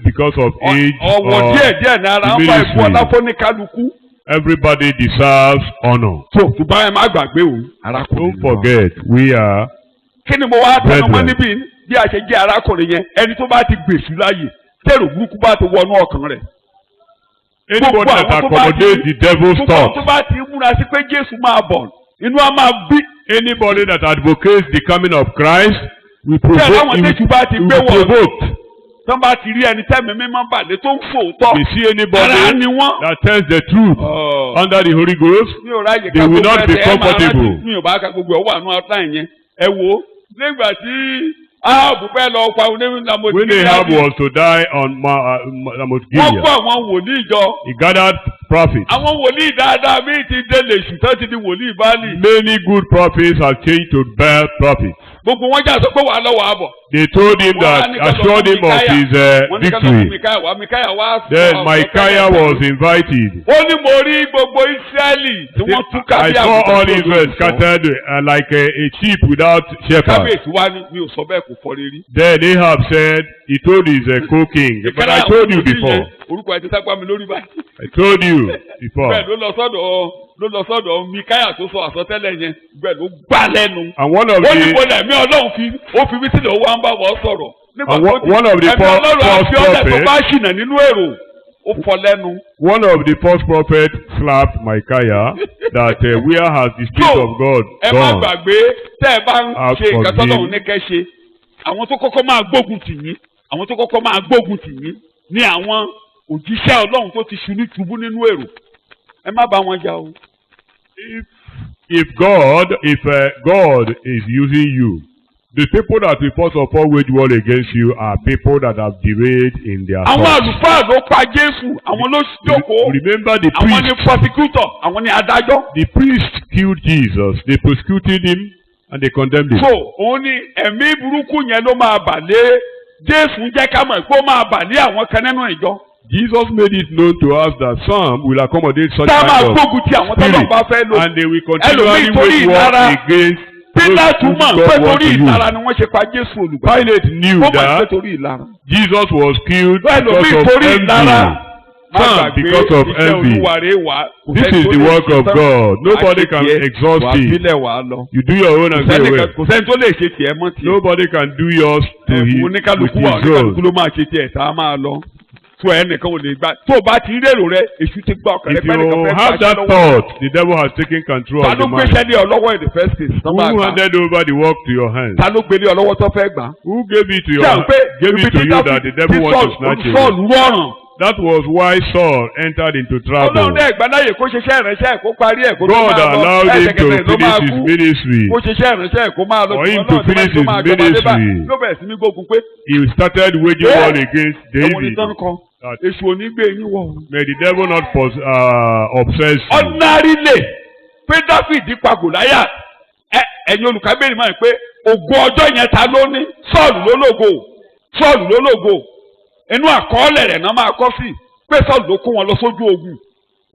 Because of age or ọ̀wọ̀ díẹ̀ ní ara ń fa ẹ̀bùn ọlá fún ní kálukú. Everybody deserves honor. So ṣùgbọ́n ẹ má gbàgbé o. Don't forget we are. Kí ni mo wá tẹnumọ́ níbí bí a ṣe jẹ́ arákùnrin yẹn ẹni tó bá ti gbèsù láàyè tẹ̀rù burúkú bá ti wọnú ọkàn rẹ̀. Anybody that accommodates the devil's thought. Tó bá ti múra sí pé Jésù máa bọ̀. Inú a máa bí. Anybody that advocates the coming of Christ will provoke. Tọ́ bá ti rí ẹni tẹ́mi mímọ́ bàdé tó ń fòótọ́. We see anybody that tells the truth under the Holy Ghost. They will not be comfortable. Mi ò bá ka gbogbo ẹ̀ wà nù outline yẹn. Ẹ wo nígbà tí Ahabu fẹ́ lọ pa onímọ̀ when Ahab was to die on Mount Gilead. Wọ́n kó àwọn wòlíì jọ. He gathered prophets. Àwọn wòlíì dáadáa bíi ti délé ṣùtọ́ ti di wòlíì Báálì. Many good prophets have changed to Baal prophets. Gbogbo wọn jà sọ pé wà lọ́wọ́ àbọ̀. They told him that, assured him of his victory. Then Micaiah was invited. Ó ní mo rí gbogbo Ísírẹ́lì tí wọ́n túká bí àgùntàn. I saw all Israel scattered like a sheep without shepherd. Kábíyèsí wa ni mi ò sọ bẹ́ẹ̀ kò fọ́ rírí. Then Ahab said he told his co-king, but I told you before. Orúkọ ẹ ti sápá mi lórí báyìí. I told you before. Bẹ́ẹ̀ ló lọ sọ́dọ̀ Micaiah tó sọ àsọtẹ́lẹ̀ yẹn bẹ́ẹ̀ ló gbá lẹ́nu. And one of the. Ó ní mo lẹ̀ mí Ọlọ́run ó fi mí sílẹ̀ ó wá ń bá wọ́n sọ̀rọ̀. One of the false prophets. One of the false prophets slapped Micaiah that where has the spirit of God gone? Ẹ má gbàgbé tẹ́ ẹ bá ń ṣe nǹkan tọ́lọ́run ní kẹ́ ṣe. Àwọn tó kọ́kọ́ máa gbógun tì yín. Ní àwọn òjíṣẹ́ Ọlọ́run tó ti ṣubú nínú èrò. Ẹ má bá wọn jà o. If God is using you, the people that will first of all wage war against you are people that have derailed in their thoughts. Àwọn àlùfáà ló pa Jésù, àwọn ló jókòó. Remember the priest. Àwọn ni prosecutor, àwọn ni adájọ́. The priest killed Jesus. They persecuted him and they condemned him. So òun ni ẹ̀mí burúkú yẹn ló máa bà lé Jésù jẹ́ ká mọ̀ pé ó máa bà lé àwọn kan nínú ìjọ. Jesus made it known to us that some will accommodate such kind of spirit and they will continually wage war against those who God wants to use. Pilate knew that Jesus was killed because of envy. Some because of envy. This is the work of God. Nobody can exhaust it. You do your own and go away. Nobody can do yours to his with his own. tó ẹnìkan ò lè gbà tó o bá ti rérò rẹ èṣù ti gbà ọkàn rẹ If pẹ́ nìkan you fẹ́ have gbàṣẹ́ that lọ́wọ́. thought, the devil has taken control Ta of ló the mind. gbéṣẹ́ lé ọ lọ́wọ́ in the first place? Tán bá Who gbà. handed over the work to your hands? Ta ló gbélé ọ lọ́wọ́ tó fẹ́ gbà? Who gave it to Ṣé à ń pé gave ibi it to tí you that the devil wants to snatch away? Sọ́ọ̀lù rọrùn. That was why Saul entered into trouble. Ọlọ́run náà ìgbàláyè kó ṣiṣẹ́ ìránṣẹ́ kó parí ẹ̀ kó tó God máa lọ. allowed him to Ẹ̀ẹ́dẹ̀gbẹ̀rẹ̀ ló máa finish his kú. ministry. Kó ṣiṣẹ́ ìránṣẹ́ kó máa lọ. For him Ṣùgbọ́n to náà finish tó máa his jọba débà, ministry. ló bẹ̀rẹ̀ sí ní gbógun pé He started waging war against ẹ̀wọ̀n ní David. tán kan. That Èṣù onígbé yín wọ̀. may the devil not obsess you. Ordinary lè pé Dáfídì pa Gòláyà. Ẹ̀yin olùkábẹ́rì máa ń pé ògo ọjọ́ yẹn ta ló ní? Sọ́ọ̀lù ló lógo. Sọ́ọ̀lù ló lógo. Inú àkọọ́lẹ̀ rẹ̀ náà máa kọ́ sí pé Sọ́ọ̀lù ló kó wọn lọ sójú ogun.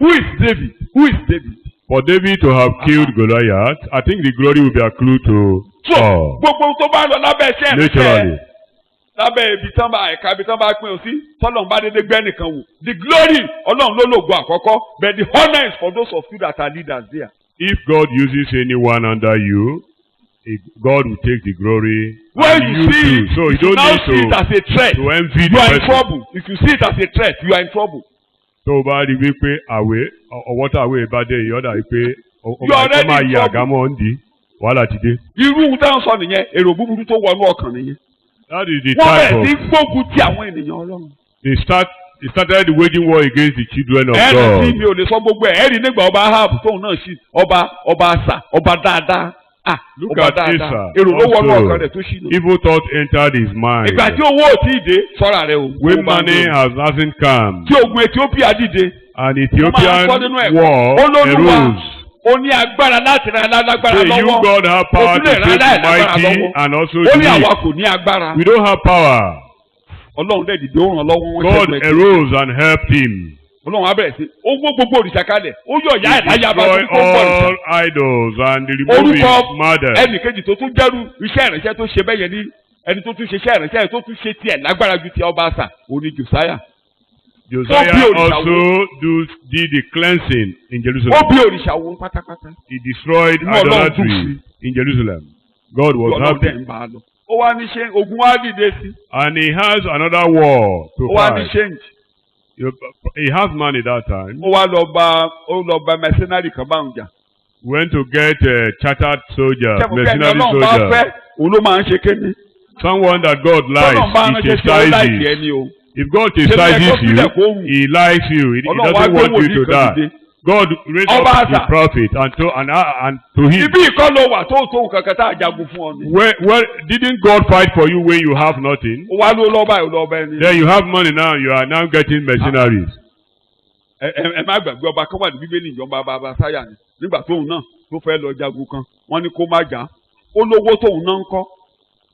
Who is David? Who is David? For David to have killed Goliath, I think the glory will be accrued to So Saul. gbogbo tó bá lọ lábẹ́ iṣẹ́ ìránṣẹ́ Naturally. lábẹ́ ibi tán bá ẹ̀ka ibi tán bá pín o sí tọ́lọ́run bá dédé gbẹ́ nìkan wò. The glory Ọlọ́run ló lògo àkọ́kọ́ but the honour is for those of you that are leaders there. If God uses anyone under you, God will take the glory. When and you see too. it, So you if you don't now need see it as a threat, to envy you the are in person. trouble. If you see it as a threat, you are in trouble. Tó o bá rí wípé àwẹ̀ ọwọ́ tá àwẹ̀ bá dé ìyọ́dà wípé ó You are already máa in yẹ trouble. àgámọ́ ń di wàhálà ti dé. Irú ohun táwọn sọ nìyẹn èrò búburú tó wọnú ọkàn nìyẹn. That is the Wọ́n type bẹ̀rẹ̀ sí of gbógun ti àwọn ènìyàn Ọlọ́run. they started waging war against the children of Ẹ̀rì tí God. mi ò lè sọ gbogbo ẹ̀ ẹ̀rì nígbà ọba Ahab tóun náà sí ọba àṣà ọba dáadáa. Look Ọba at dáadáa. Asa Èrò ló wọnú also. ọkàn rẹ̀ tó ṣì nù. Evil thought entered his mind. Ìgbà tí owó ò tí ì dé sọ́ra rẹ̀ o. When money hasn't come, Tí ogun Ethiopia dìde. an Ó Ethiopian máa ń sọ nínú ẹ̀kọ́. war Olólùwà arose. ó ní agbára láti ra alágbára Say you lọ́wọ́. God have power Ó to tún lè ra save the aláìlágbára mighty lọ́wọ́. and also Ó ní the àwa weak. kò ní agbára. We don't have power. Ọlọ́run dẹ̀ dìde ó ràn lọ́wọ́ wọn God ṣẹ́gun ẹ̀sìn. arose and helped him. Ọlọ́run á bẹ̀rẹ̀ sí ó gbó gbogbo òrìṣà kalẹ̀ ó yọ ìyá ẹ̀ láyà bá Destroy tó ń bọ̀ òrìṣà. all idols and remove his Orúkọ mother. ẹnì kejì tó tún jẹ́rú iṣẹ́ ìránṣẹ́ tó ṣe bẹ́yẹn ní ẹni tó tún ṣe iṣẹ́ ìránṣẹ́ tó tún ṣe tiẹ̀ lágbára ju ti ọba àṣà òní Josiah. Josiah bí òrìṣà also did the cleansing in Ó Jerusalem. bí òrìṣà wo pátápátá. He destroyed Inú Ọlọ́run dùn idolatry sí. in Jerusalem. God was Ọlọ́run dẹ̀ happy. ń bá a lọ. Ó wá ní ṣe ogun wá dìde sí. And he has another war to Ó wá ní fight. change. He has money that time. Ó wá lọ bá mercenary kan bá ń jà. Went to get chartered soldiers, Ṣé mo fẹ́ ni mercenary Ọlọ́run bá fẹ́ soldiers. òun ló máa ń ṣe kéde. Someone that God Ọlọ́run bá likes, ránṣẹ́ he sí ọ láìsí chastises. ẹni o. If God Ṣé bẹ́ẹ̀ chastises kó sílẹ̀ kó you, wù? he likes you. He Ọlọ́run wá doesn't gbé want you wòlíì to kan die. dìde. God raised Ọba up the àṣà. prophet and to him. Ibi ìkọ́ ló wà tó kankan tá a jagun fún ọ ni. Well, didn't God fight for you when you have nothing? Ó wá ló lọ́ba ẹ̀ lọ́ba ẹni. Then you have money now, you are now getting mercenaries. Ẹ má gbàgbé ọba kan wà ní Bíbélì ìjọba bàbá sáyà ni nígbà tóun náà tó fẹ́ lọ jagun kan wọ́n ní kó má jà á. Ó lówó tóun náà ń kọ́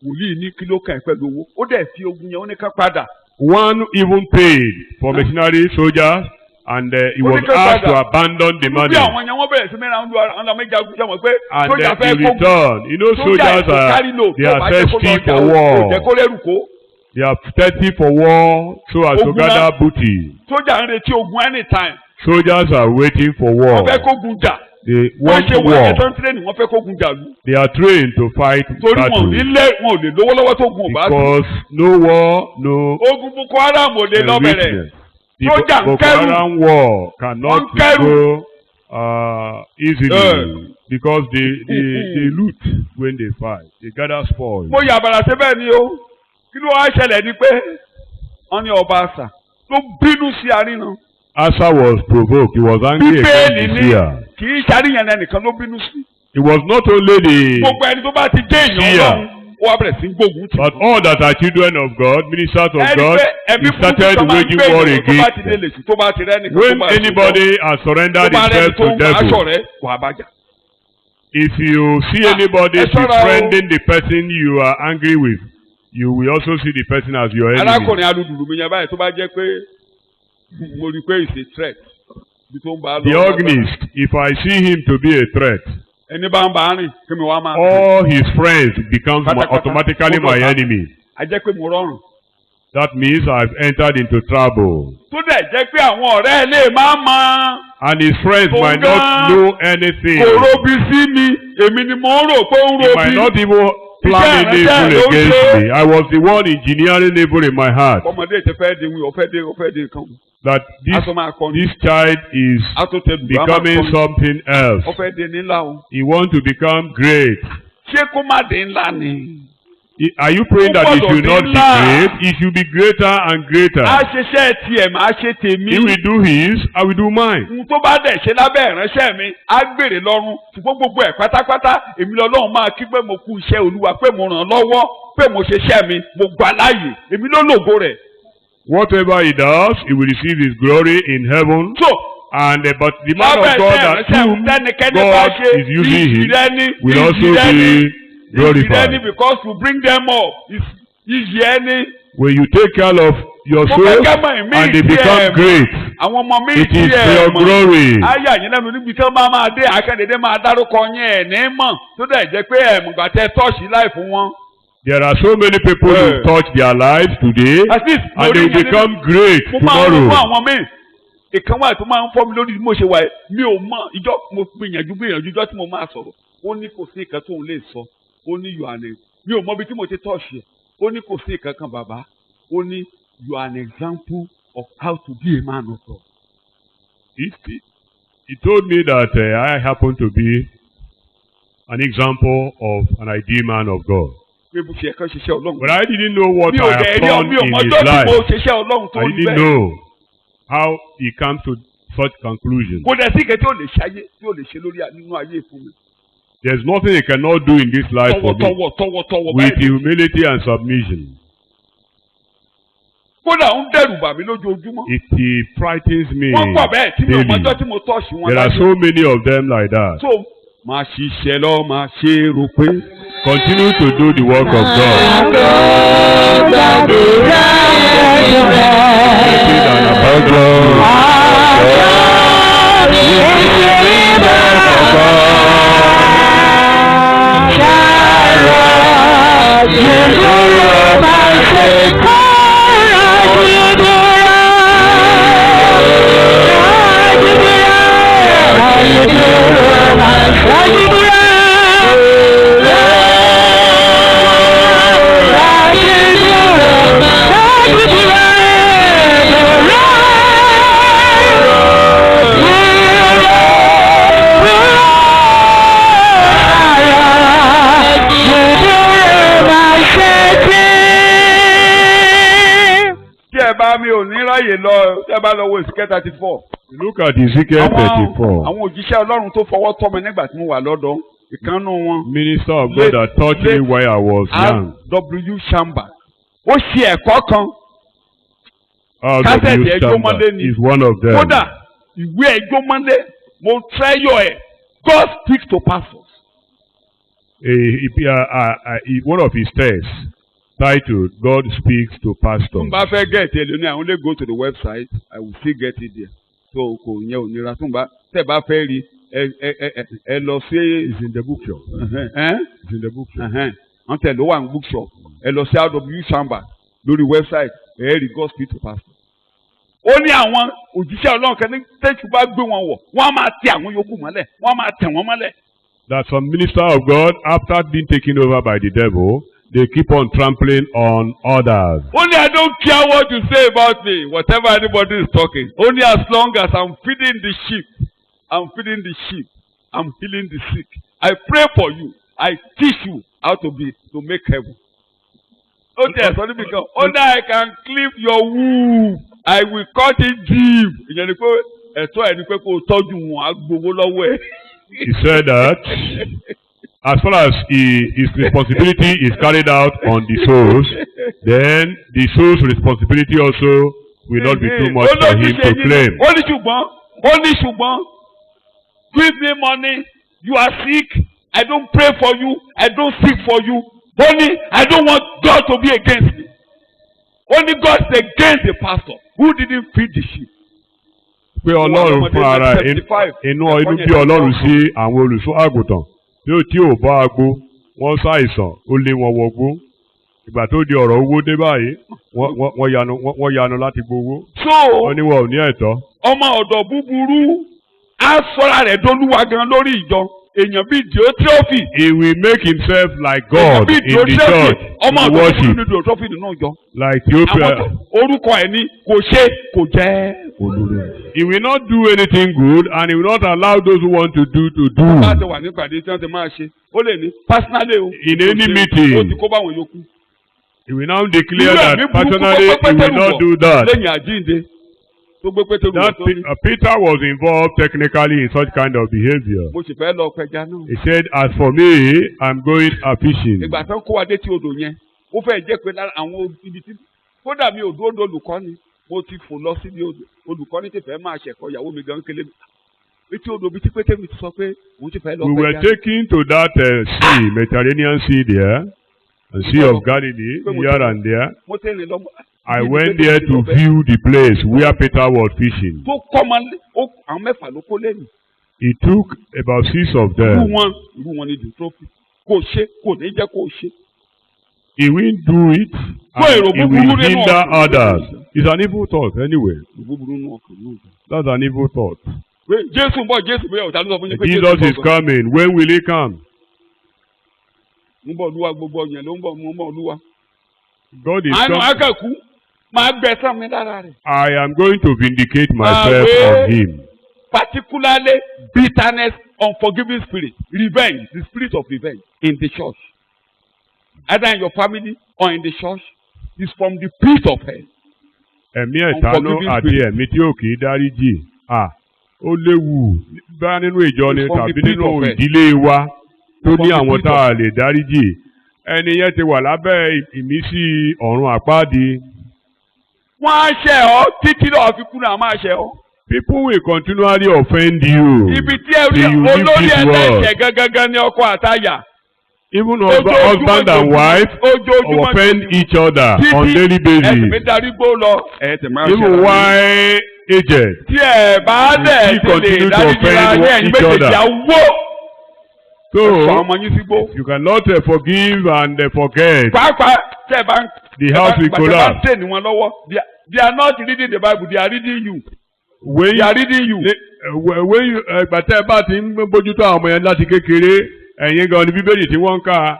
wòlíì ní kí ló kàn ẹ́ pẹ̀lú owó ó dẹ̀ fi ogun yẹn ó ní ká padà. One even paid for mercenary soldiers and he was asked to abandon the money. Bí àwọn yẹn wọ́n bẹ̀rẹ̀ sí mẹ́rin àwọn ọmọ jagun sẹ́wọ̀n pé And sójà then fẹ́ in kógun. return, you know soldiers they are thirsty for Kò war. jẹ́ kó lẹ́rù kó. They are thirsty for war so as to Ogun gather náà. booty. Sójà ń retí ogun anytime. Soldiers are waiting for war. Wọ́n fẹ́ kógun jà. They Wọ́n want ṣe wọ́n war. ẹ̀ tán tírẹ́nì wọ́n fẹ́ kógun jà lù. They are trained to fight Torí wọn ò battle. lè lówó lọ́wọ́ tó gun ò bá sí. Because no war, no Ogun Boko Haram ò lè lọ bẹ̀rẹ̀. enrichment. The Soldier ń Boko kẹ́rù. Haram war cannot Wọ́n kẹ́rù. go easily because they loot when they fight. They gather spoil. Mo yà bàrà síbẹ̀ ni o. Kí ló wá ṣẹlẹ̀ ni pé wọ́n ní ọba àṣà ló bínú sí àríran. Asa was provoked. He was angry Bíbélì against ní the seer. kì í ṣàríyàn ẹnìkan ló bínú sí. It was not only the Gbogbo ẹni tó bá ti jẹ́ èèyàn seer. Ọlọ́run ó wá bẹ̀rẹ̀ sí í gbógun tì. But all that are children of God, ministers of Ẹni God, pé ẹ̀mí he started burúkú tó máa ń waging gbé war èèyàn tó bá against ti dé them. lè sùn tó bá ti rẹ́ nìkan tó When bá ti anybody has tó surrendered bá rẹ́ni himself tó to ń aṣọ devil, rẹ̀ wà á bàjá. if you see anybody ẹ ṣọ́ra o. befriending the person you are angry with, you will also see the person as your enemy. Arákùnrin alùdùrù mi yẹn báyìí tó bá jẹ́ pé mo rí i pé it's a threat bí tó ń bá a lọ. The organist, if I see him to be a threat, Ẹni bá ń bá a rìn kí mi wá máa. all his friends becomes Pátápátá. automatically my enemy. A jẹ́ pé mo rọrùn. That means I've entered into trouble. Tó dẹ̀ jẹ́ pé àwọn ọ̀rẹ́ ẹ̀ lè máa mọ. And his friends might not know anything. Kò robi sí mi, èmi ni mo ń rò pé ó ń He might robi. not even planning evil against me. I was the one engineering evil in my heart. Ọmọdé ti fẹ́ di wí, ọ̀fẹ́ di kan. That this child is becoming something else. Ọ̀fẹ́ di nílá o. He wants to become great. Ṣé kó má di ńlá ni? Are you praying that he should not be great? He should be greater and greater. A ṣiṣẹ́ tiẹ̀ máa ṣe tèmi. He will do his, I will do mine. Ohun tó bá dẹ̀ ṣe lábẹ́ ìránṣẹ́ mi, á gbèrè lọ́rùn. Ṣùgbọ́n gbogbo ẹ̀ pátápátá, èmi lọ́lọ́run máa kí pé mo kú iṣẹ́ Olúwa, pé mo ràn lọ́wọ́, pé mo ṣiṣẹ́ mi, mo gbà láàyè. Èmi ló lògo rẹ̀. Whatever he does, he will receive his glory in heaven. So, but the man of God that whom God is using him will also be glorified. Because you bring them up, when you take care of your soul and they become great, it is for your glory. There are so many people who touch their lives today and they become great tomorrow. Ìkan wà tó máa ń fọ́ mi lórí bí mo ṣe wà ẹ́ mi ò mọ̀ ìjọ mo gbìyànjú ìjọ tí mo máa sọ̀rọ̀ ó ní kò sí nǹkan tó ń lè sọ ó ní you are an mi ò mọ̀ bí tí mo ti tọ́ọ̀ṣì ẹ̀ ó ní kò sí nǹkan kan bàbá ó ní you are an example of how to be a man of God. He told me that I happen to be an example of an ideal man of God. But I didn't know what I have done in his life. I didn't know how he comes to such conclusion. There's nothing he cannot do in this life for me with humility and submission. It frightens me daily. There are so many of them like that. Continue to do the work of God. Look at Ezekiel 34. Àwọn òjíṣẹ́ Ọlọ́run tó fọwọ́ tọ́ mi nígbà tí mo wà lọ́dọ̀ ìkànnù wọn. Minister of God that taught me while I was young. R.W. Shamba. Ó ṣe ẹ̀kọ́ kan. R.W. Shamba is one of them. Kódà ìwé ẹjọ́ mọ́lé mo tẹ́yọ̀ ẹ̀ God speaks to pastors. One of his texts titled God Speaks to Pastors. Tumba fẹ́ get it lónìí I only go to the website I will still get it there. So kò yẹn ò nira tumba tẹ́ bá fẹ́ rí ẹ lọ sí. It's in the bookshop. It's in the bookshop. Wọ́n tẹ̀ ló wà ní bookshop ẹ lọ sí R.W. Shamba lórí website ẹ rí God Speaks to Pastors. Ó ní àwọn òjíṣẹ́ Ọlọ́run kan ní tẹ́jú bá gbé wọn wọ̀ wọ́n á máa tẹ àwọn yòókù mọ́lẹ̀ wọ́n á máa tẹ̀ wọ́n mọ́lẹ̀. That some minister of God after being taken over by the devil they keep on trampling on others. Only I don't care what you say about me, whatever anybody is talking. Only as long as I'm feeding the sheep, I'm healing the sick. I pray for you. I teach you how to make heaven. Only I can clip your wool. I will cut it deep. He said that as far as his responsibility is carried out on the souls, then the soul's responsibility also will not be too much for him to claim. Only Shubon, give me money. You are sick. I don't pray for you. I don't seek for you. Only I don't want God to be against me. Only God is against the pastor who didn't feed the sheep. Pé Ọlọ́run fún ara inú bí Ọlọ́run sí àwọn olùṣọ́ àgùntàn. Tí ò bá agbó wọ́n ṣàìsàn ó lé wọn wọgbó ìgbà tó di ọ̀rọ̀ owó dé báyìí wọ́n yanu láti gbowó wọ́n ní wọn ò ní ẹ̀tọ́. Ọmọ ọ̀dọ̀ búburú á sọ́ra rẹ̀ dolúwa gan lórí ìjọ èèyàn bíi Diotrephi. He will make himself like èèyàn God bíi in the Diotrephi. church, ọmọ in ọdún worship, ní Diotrephi nínú ìjọ. like àwọn tó Theophilus. orúkọ ẹ̀ ní kò ṣe kò jẹ́ olórí. He will not do anything good, and he will not allow those who want to do to do. bá a ti wà nípàdé tí wọ́n ti máa ṣe ó lè ní personally o. In any meeting. ó ti kó báwọn yòókù. He will now declare Irú that ẹ̀mí burúkú personally tó gbé he will Pétérù not wọ̀ do that. lẹ́yìn àjíǹde tó gbé Pétérù wọ̀ That tó ní. Peter was involved technically in such kind of behavior. mo sì fẹ́ lọ pẹja náà. He said, "As for me, I'm going fishing." ìgbà tó kó wa dé tí odò yẹn ó fẹ́ jẹ́ pé lára àwọn ibi tí kódà mi ò dúró olùkọ́ni mo ti fò lọ síbi odò olùkọ́ni ti fẹ́ máa ṣẹ̀kọ́ ìyàwó mi gan kélé mi etí odò bíi tí Pétérù ti sọ pé òun ti fẹ́ lọ We were pẹja. taken to that sea, Mediterranean Sea there, the Sea of Galilee, here and there. mo tẹ́lẹ̀ lọ. I went there to view the place where Peter was fishing. tó kọ́ ma àwọn mẹ́fà ló kó lẹ́nu. It took about 6 of irú them. wọn ni Diotrephi kò ṣe kò ní jẹ́ kó ṣe. He will do it, and he will hinder others. It's an evil thought anyway. ìbúburú nù ọkàn náà. That's an evil thought. pé Jésù ń bọ̀ Jésù bóyá ọ̀tá ló sọ fún yín pé Jesus is coming. When will he come? ń bọ̀ olúwa gbogbo ọ̀yàn ló ń bọ̀ ń bọ̀ olúwa. God is àánú coming. akẹ́kù máa gbẹ̀san mi lára rẹ̀. I am going to vindicate myself on him. Particularly bitterness, unforgiving spirit, revenge, the spirit of revenge in the church, either in your family or in the church, is from the pit of hell. Ẹ̀mí ẹ̀tanú àti ẹ̀mí tí ò kì í dáríjì. Ó léwu bá nínú ìjọ ni tàbí nínú ìdílé wa tó ní àwọn tá a lè dáríjì. Ẹni yẹn ti wà lábẹ́ ìmísí ọ̀run àpáàdì. Wọ́n á ṣẹ̀ ọ́ títí lọ́ọ́ fi kú náà máa ṣẹ̀ ọ́. People will continually offend you. Ibi tí ẹ rí olórí ẹlẹ́ṣẹ̀ gangan ní ọkọ àtàyà. Even husband and wife offend each other on daily basis. Ẹ̀sìn mi darí gbó lọ. Even why aged. Tí ẹ bá dẹ̀ ti lè dárí jìra ní ẹ̀yìn méjèèjì àwọ̀. So you cannot forgive and forget. Pàápàá tẹ́ ẹ bá ń. The house will collapse. Bàtẹ́ bá ń tẹ̀ ní wọn lọ́wọ́. They are not reading the Bible, they are reading you. When they are reading you. When you gbàtẹ́ bá ti ń bójútó àwọn ọmọ yẹn láti kékeré ẹ̀yin gan ni bíbélì tí wọ́n ń kà.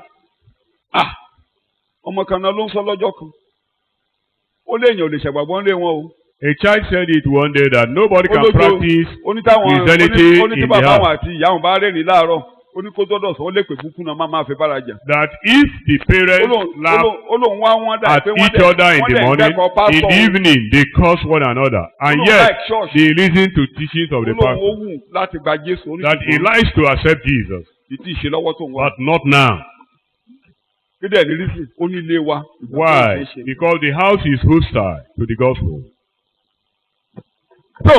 Ọmọ kan náà ló ń sọ lọ́jọ́ kan. Ó lé èèyàn ò lè ṣàgbàgbọ́ lé wọn o. A child said it one day that nobody can practice Christianity in the bàbá house. àwọn àti ìyá wọn bá rẹ́rìn láàárọ̀ ó ní kó tọ́dọ̀ sọ ó lè pè fúnfún náà máa fi bára jà. That if the parents laugh at each other in the morning, in the evening they curse one another, and yet they listen to teachings of the pastor. That he likes to accept Jesus, but not now. Why? Because the house is hostile to the gospel. So,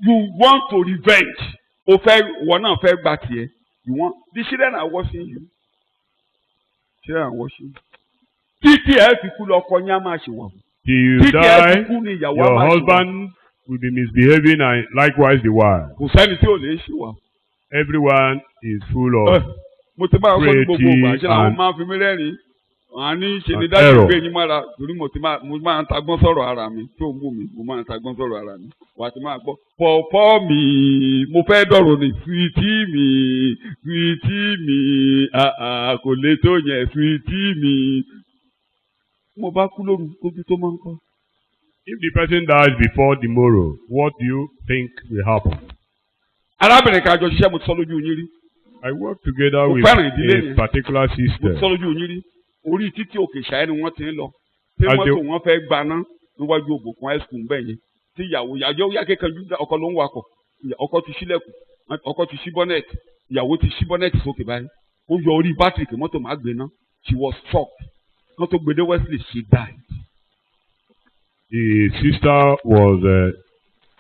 you want to revenge. Wọ́n náà fẹ́ gba tiẹ̀. You want the children are watching you. Children are watching. Títí ẹ fi kú lọ kọ ní a máa ṣe wọ̀n. Till you die, your husband will be misbehaving and likewise the wife. Kò sẹ́ni tí ò lè ṣe wà. Everyone is full of mo ti máa sọ ní gbogbo ìgbà ṣe làwọn máa fi mí rẹ́rìn-ín. Àní ṣe ni dájú pé yín mára torí mo máa ń tagbọ́n sọ̀rọ̀ ara mi tí ò ń bù mí mo máa ń tagbọ́n sọ̀rọ̀ ara mi wà á ti máa gbọ́. Pọ̀pọ́ mi mo fẹ́ dọ̀rọ̀ ní suwiti mi kò lè tó yẹn suwiti mi. Mo bá kú lóru ojú tó máa ń kọ́. If the person dies before tomorrow, what do you think will happen? Arábìnrin kan àjọ ṣiṣẹ́ mo ti sọ lójú yín rí. I work together with a particular sister. Mo ti sọ lójú yín rí. Orí títí òkè ṣáyé ni wọ́n ti ń lọ tí mọ́tò wọn fẹ́ gbaná níwájú ògbókun high school bẹ́ẹ̀ yẹn tí ìyàwó yàjọ yá kékanjú ọkọ ló ń wakọ̀ ọkọ ti ṣílẹ̀kùn ọkọ ti ṣí bọ́nẹ̀tì ìyàwó ti ṣí bọ́nẹ̀tì sókè báyìí ó yọ orí bátìrì kí mọ́tò máa gbé ná she was shocked mọ́tò gbèdé Wesley she died. The sister was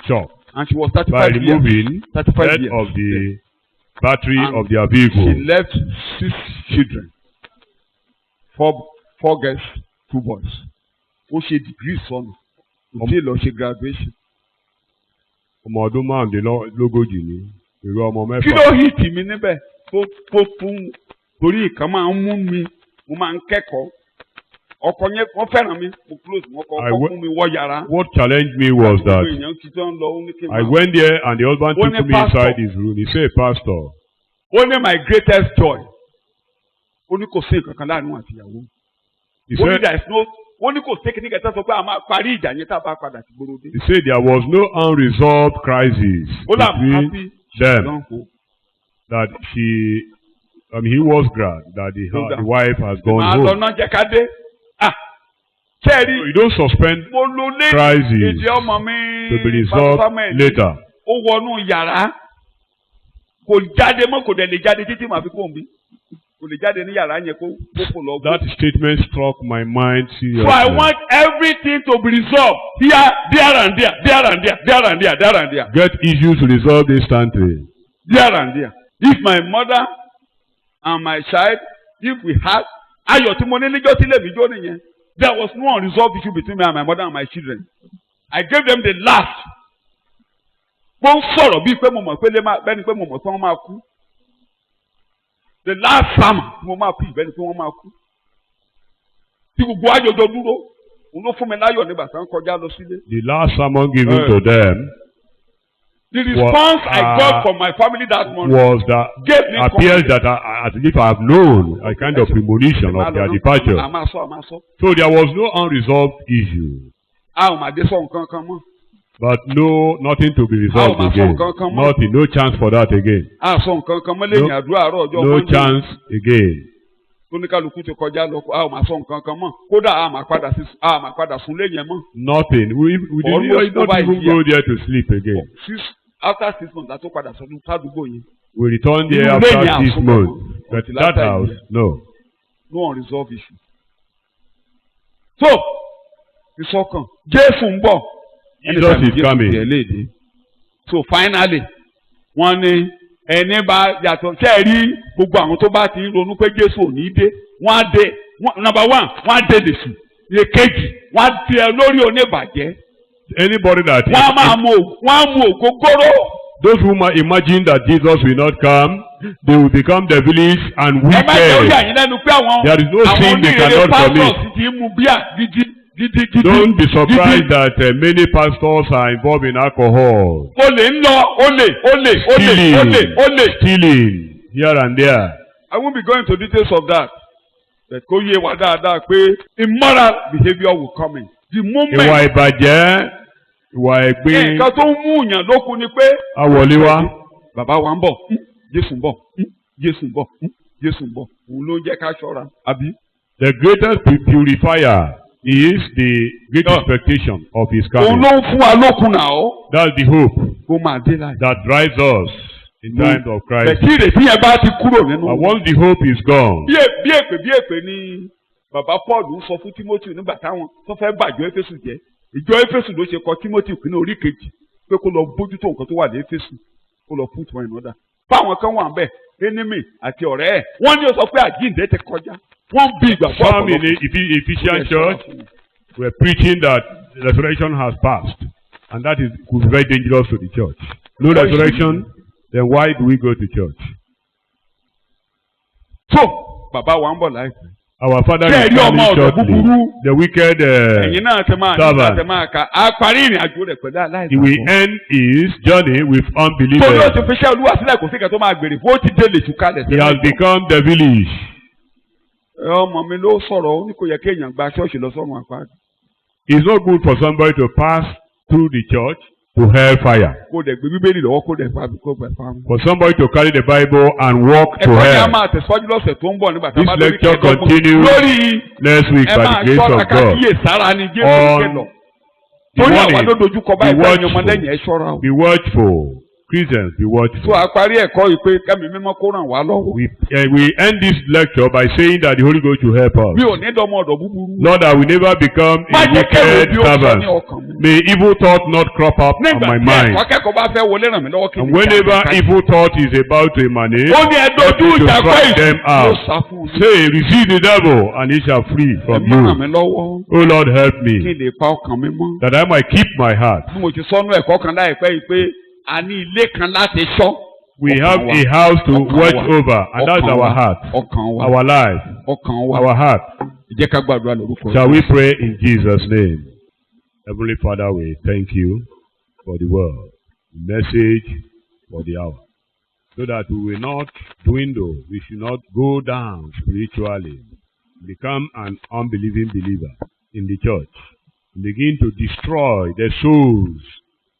shocked and she was 35 by removing head of the battery of their vehicle. She left 6 children. 4 girls, 2 boys. Ó ṣe degree sọnù. Kò tí ì lọ ṣe graduation. Ọmọ ọdún márùndínlógójì ni èrò ọmọ mẹ́fà. Kí ló hì tì mí níbẹ̀ tó fún torí ìkan máa ń mú mi mo máa ń kẹ́kọ̀ọ́ ọkọ yẹn wọ́n fẹ́ràn mi mo close wọn kọ I ọkọ wa- fún mi wọ́ yàrá. What challenged me was that Gbogbo èèyàn kí tó ń lọ ó ní kí n I máa. went there and the husband Ó took ní me pastor. inside his room. He said, Pastor, Ó ní my greatest joy. Ó ní kò sí nǹkan kan láàrin wọn àti ìyàwó. he Ó ní said, there is no. Ó ní kò sí kíní kẹta sọ pé a máa parí ìjà yẹn tá a bá padà sí gbòòrò dé. he said there was no unresolved crisis Ó là mú between happy. them. Lọ́nkó. That he was glad that the wife has gone Màá lọ home. náà jẹ́ ká dé. Ah! Ṣé ẹ So rí? you don't suspend Mo lo lé crisis èdè ọmọ mi. to be Pastor resolved Samuel. later. Ó wọnú yàrá. Kò jáde mọ́ kò dẹ̀ lè jáde títí màá fi kó mi. Kò lè jáde ní yàrá yẹn kó kò lọ. That statement struck my mind So seriously. I want everything to be resolved here, there and there, there and there, there and there, there and there, Get issues resolved instantly. there and there. If my mother and my child, if we had ayọ̀ tí mo ní níjọ́ tí lèmi jó nìyẹn, there was no unresolved issue between me and my mother and my children. I gave them the last. Mo ń sọ̀rọ̀ bíi pé mo mọ̀ pé bẹ́ẹ̀ni pé mo mọ̀ pé wọ́n máa kú. The last sermon mo máa kú ìbẹ́ni pé wọ́n máa kú. Tí gbogbo àjọjọ dúró, òun ló fún mi láyọ̀ nígbà tí wọ́n kọjá lọ sílé. The last sermon given to them The response I got from my family that morning was that gave me appears confidence. that as if I have known a kind of premonition of their departure. A máa sọ. So there was no unresolved issue, A ò máa dé sọ nǹkan kan mọ́. but nothing to be resolved Oh, my again. phone, come on. Nothing, no chance for that again. A sọ nǹkan kan mọ́ lẹ́yìn àdúrà àárọ̀ ọjọ́ No Monday. chance again. Tóníkàlùkù ti kọjá lọ, a ò máa sọ nǹkan kan mọ́. Kódà a máa padà sún lẹ́yìn mọ́. Nothing. We Almost did not over a even year. go there to sleep again. After 6 months, la tó padà sọdún ládùúgbò yẹn. We returned there You after lay 6 down, months. so- But until that after a house, year. no. No unresolved issue. So, ìsọkàn, Jésù ń bọ̀. Jesus is coming. tiẹ̀ léde. So finally, wọ́n ní ẹni bá yàtọ̀ ṣe rí gbogbo àwọn tó bá ti ń ronú pé Jésù ò ní dé, wọ́n á dé. Number one, wọ́n á dé lèṣù. Èkejì, wọ́n á tiẹ̀ lórí oníbàjẹ́. Anybody that Wọ́n á mú ògógóró. those who might imagine that Jesus will not come, they will become devilish and Ẹ má jẹ́ ó yà wicked. yín lẹ́nu pé àwọn There is no sin they cannot pastors commit. ti mú bíà gidi. Don't be surprised that many pastors are involved in alcohol, Olè ń lọ, olè. stealing here and there. I won't be going into details of that. But kó yé wa dáadáa pé immoral behaviour will come in. The moment Ìwà ìbàjẹ́, ìwà ẹ̀gbin, nǹkan tó ń mú yàn lókun ni pé awọlé wa. bàbá wa ń bọ̀, Jésù ń bọ̀, Jésù ń bọ̀, Jésù ń bọ̀. Òun ló ń jẹ́ ká ṣọ́ra. Àbí? The greatest purifier is the great expectation of his Òun coming. ló ń fún wa lókun náà ó. That's the hope Kó máa dé láì. that drives us in times of crisis. Bẹ̀tí ìrètí yẹn bá ti kúrò nínú. But once the hope is gone, Bí èpè ni bàbá Paul ń sọ fún Timothy nígbà táwọn tó fẹ́ bàjọ́ Éfésù jẹ́. Ìjọ Éfésù ló ṣe kọ Timothy ìpínlẹ̀ orí kejì pé kó lọ bójútó nǹkan tó wà ní Éfésù kó lọ put one in order. Báwọn kan wà ń bẹ̀ enemy àti ọ̀rẹ́ ẹ̀ wọ́n ní ó sọ pé àjíǹde ti kọjá. Wọ́n bí ìgbàgbọ́ some in the Ephesian church were preaching that resurrection has passed, and that could be very dangerous to the church. No resurrection, then why do we go to church? So bàbá wa ń bọ̀ láìpẹ́. Our father is Bẹ́ẹ̀ ni ọmọ coming ọ̀dọ̀ shortly. búburú. The wicked Ẹ̀yin náà ti máa servant. ka a parí ìrìn àjò rẹ̀ pẹ̀lú aláìsàn. He will end his journey with Torí ó unbelievers. ti fi iṣẹ́ Olúwa sílẹ̀ kò sí kẹ́ tó máa gbèrè fún ó ti dé lè tú kalẹ̀. He has become devilish. Ọmọ mi ló sọ̀rọ̀ ó ní kò yẹ kí èèyàn gba ṣọ́ọ̀ṣì lọ sọ́run àpáàdì. It's not good for somebody to pass through the church to hellfire. Kó dẹ̀ gbé Bíbélì lọ́wọ́ kó dẹ̀ fa kó gbẹ̀ fa mu. For somebody to carry the Bible and walk to Ẹ̀kọ́ ni a hell. máa tẹ̀síwájú lọ́sẹ̀ tó ń bọ̀ nígbà tá a This bá lórí lecture kẹ́ẹ̀dọ́gbọ̀n. continues Lórí next week ẹ by máa the grace ṣọ́ra of ká God. kíyè sára ni Jésù On ṣe lọ. the Torí àwọn warning, tó dojú kọ be báyìí báyìí ọmọ watchful. lẹ́yìn ẹ̀ ṣọ́ra o. Be watchful. Christians, be So watchful. a parí ẹ̀kọ́ yìí pé kẹ́mi mímọ́ kó ràn wá lọ́wọ́. We end this lecture by saying that the Holy Ghost will help us. Mi ò ní dánmọ́ ọ̀dọ̀ búburú. Lord, I will never become Má a jẹ́ kẹ́rù wicked bí ó sọ servant. ní ọkàn mi. May evil thought not crop up on Nígbà my tí mind. ẹ̀kọ́ akẹ́kọ̀ọ́ bá fẹ́ wọlé ràn mí lọ́wọ́ kí n And whenever evil thought is about to emanate, ó ní ẹ̀dọ́ help ojú me to ìjà strike pé them yóò out. sá fún un. Say, resist the devil, and he shall flee Ẹ from má ràn you. mí lọ́wọ́ Oh Lord, help kí n me, lè pa ọkàn mi mọ́. that I might keep my heart. Bí mo ti sọ́nú ẹ̀kọ́ kan láìpẹ́ yìí pé a ní ilé kan láti ṣọ́. We Ọkàn have wa. a house to Ọkàn watch wa. over, and that's Ọkàn our wa. heart, Ọkàn wa. our life, Ọkàn wa. our heart. Jẹ́ ká gbàdúrà lórúkọ. Shall we pray in Jesus' name? Heavenly Father, we thank you for the word, the message for the hour, so that we will not dwindle, we should not go down spiritually, become an unbelieving believer in the church, begin to destroy the souls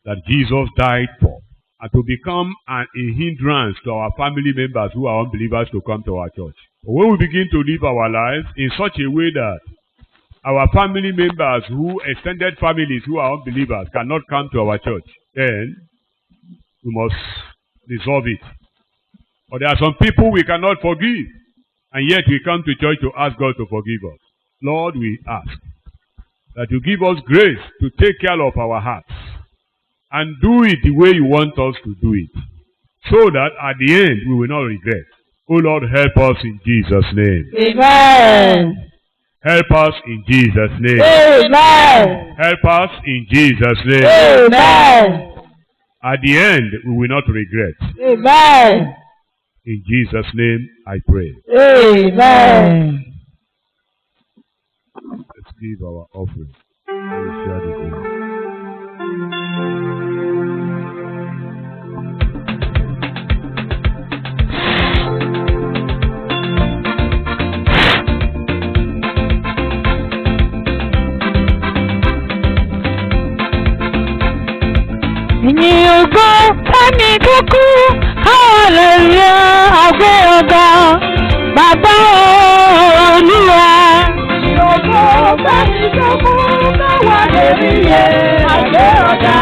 that Jesus died for, and to become a hindrance to our family members who are unbelievers to come to our church. When we begin to live our lives in such a way that our family members extended families who are unbelievers cannot come to our church, then we must resolve it. But there are some people we cannot forgive, and yet we come to church to ask God to forgive us. Lord, we ask that you give us grace to take care of our hearts and do it the way you want us to do it, so that at the end we will not regret. Oh Lord, help us in Jesus' name. Amen. Help us in Jesus' name. Amen. Help us in Jesus' name. Amen. At the end, we will not regret. Amen. In Jesus' name, I pray. Amen. Let's give our offering. We'll share the grace. Ìyìn ògo fẹ́ni tó kú káwọn lè rí àgbẹ̀ ọ̀gá bàbá Olúwa. Ìyìn ògo fẹ́ni tó kú káwọn lè rí àgbẹ̀ ọ̀gá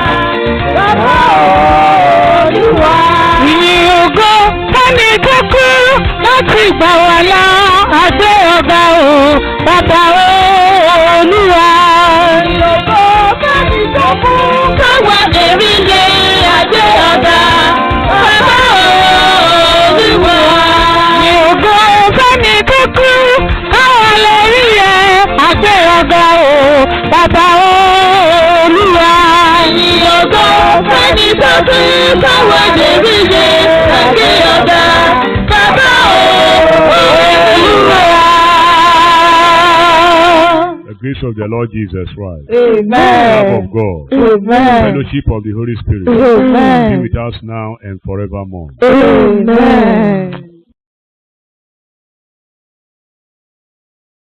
bàbá Olúwa. Ìyìn ògo fẹ́ni tó kú láti gbà wá là àgbẹ̀ ọ̀gá bàbá Olúwa. Ìyìn ògo fẹ́ni tó kú káwọn lè rí àgbẹ̀ ọ̀gá bàbá Olúwa. Ìyìn ògo fẹ́ni tó kú káwọn lè rí àgbẹ̀ ọ̀gá bàbá Olúwa. Ìyìn ògo fẹ́ni tó kú káwọn lè rí àgbẹ̀ ọ̀gá bàbá Olúwa. The grace of the Lord Jesus Christ, Amen. the love of God, Amen. fellowship of the Holy Spirit, Amen. be with us now and forevermore. Amen.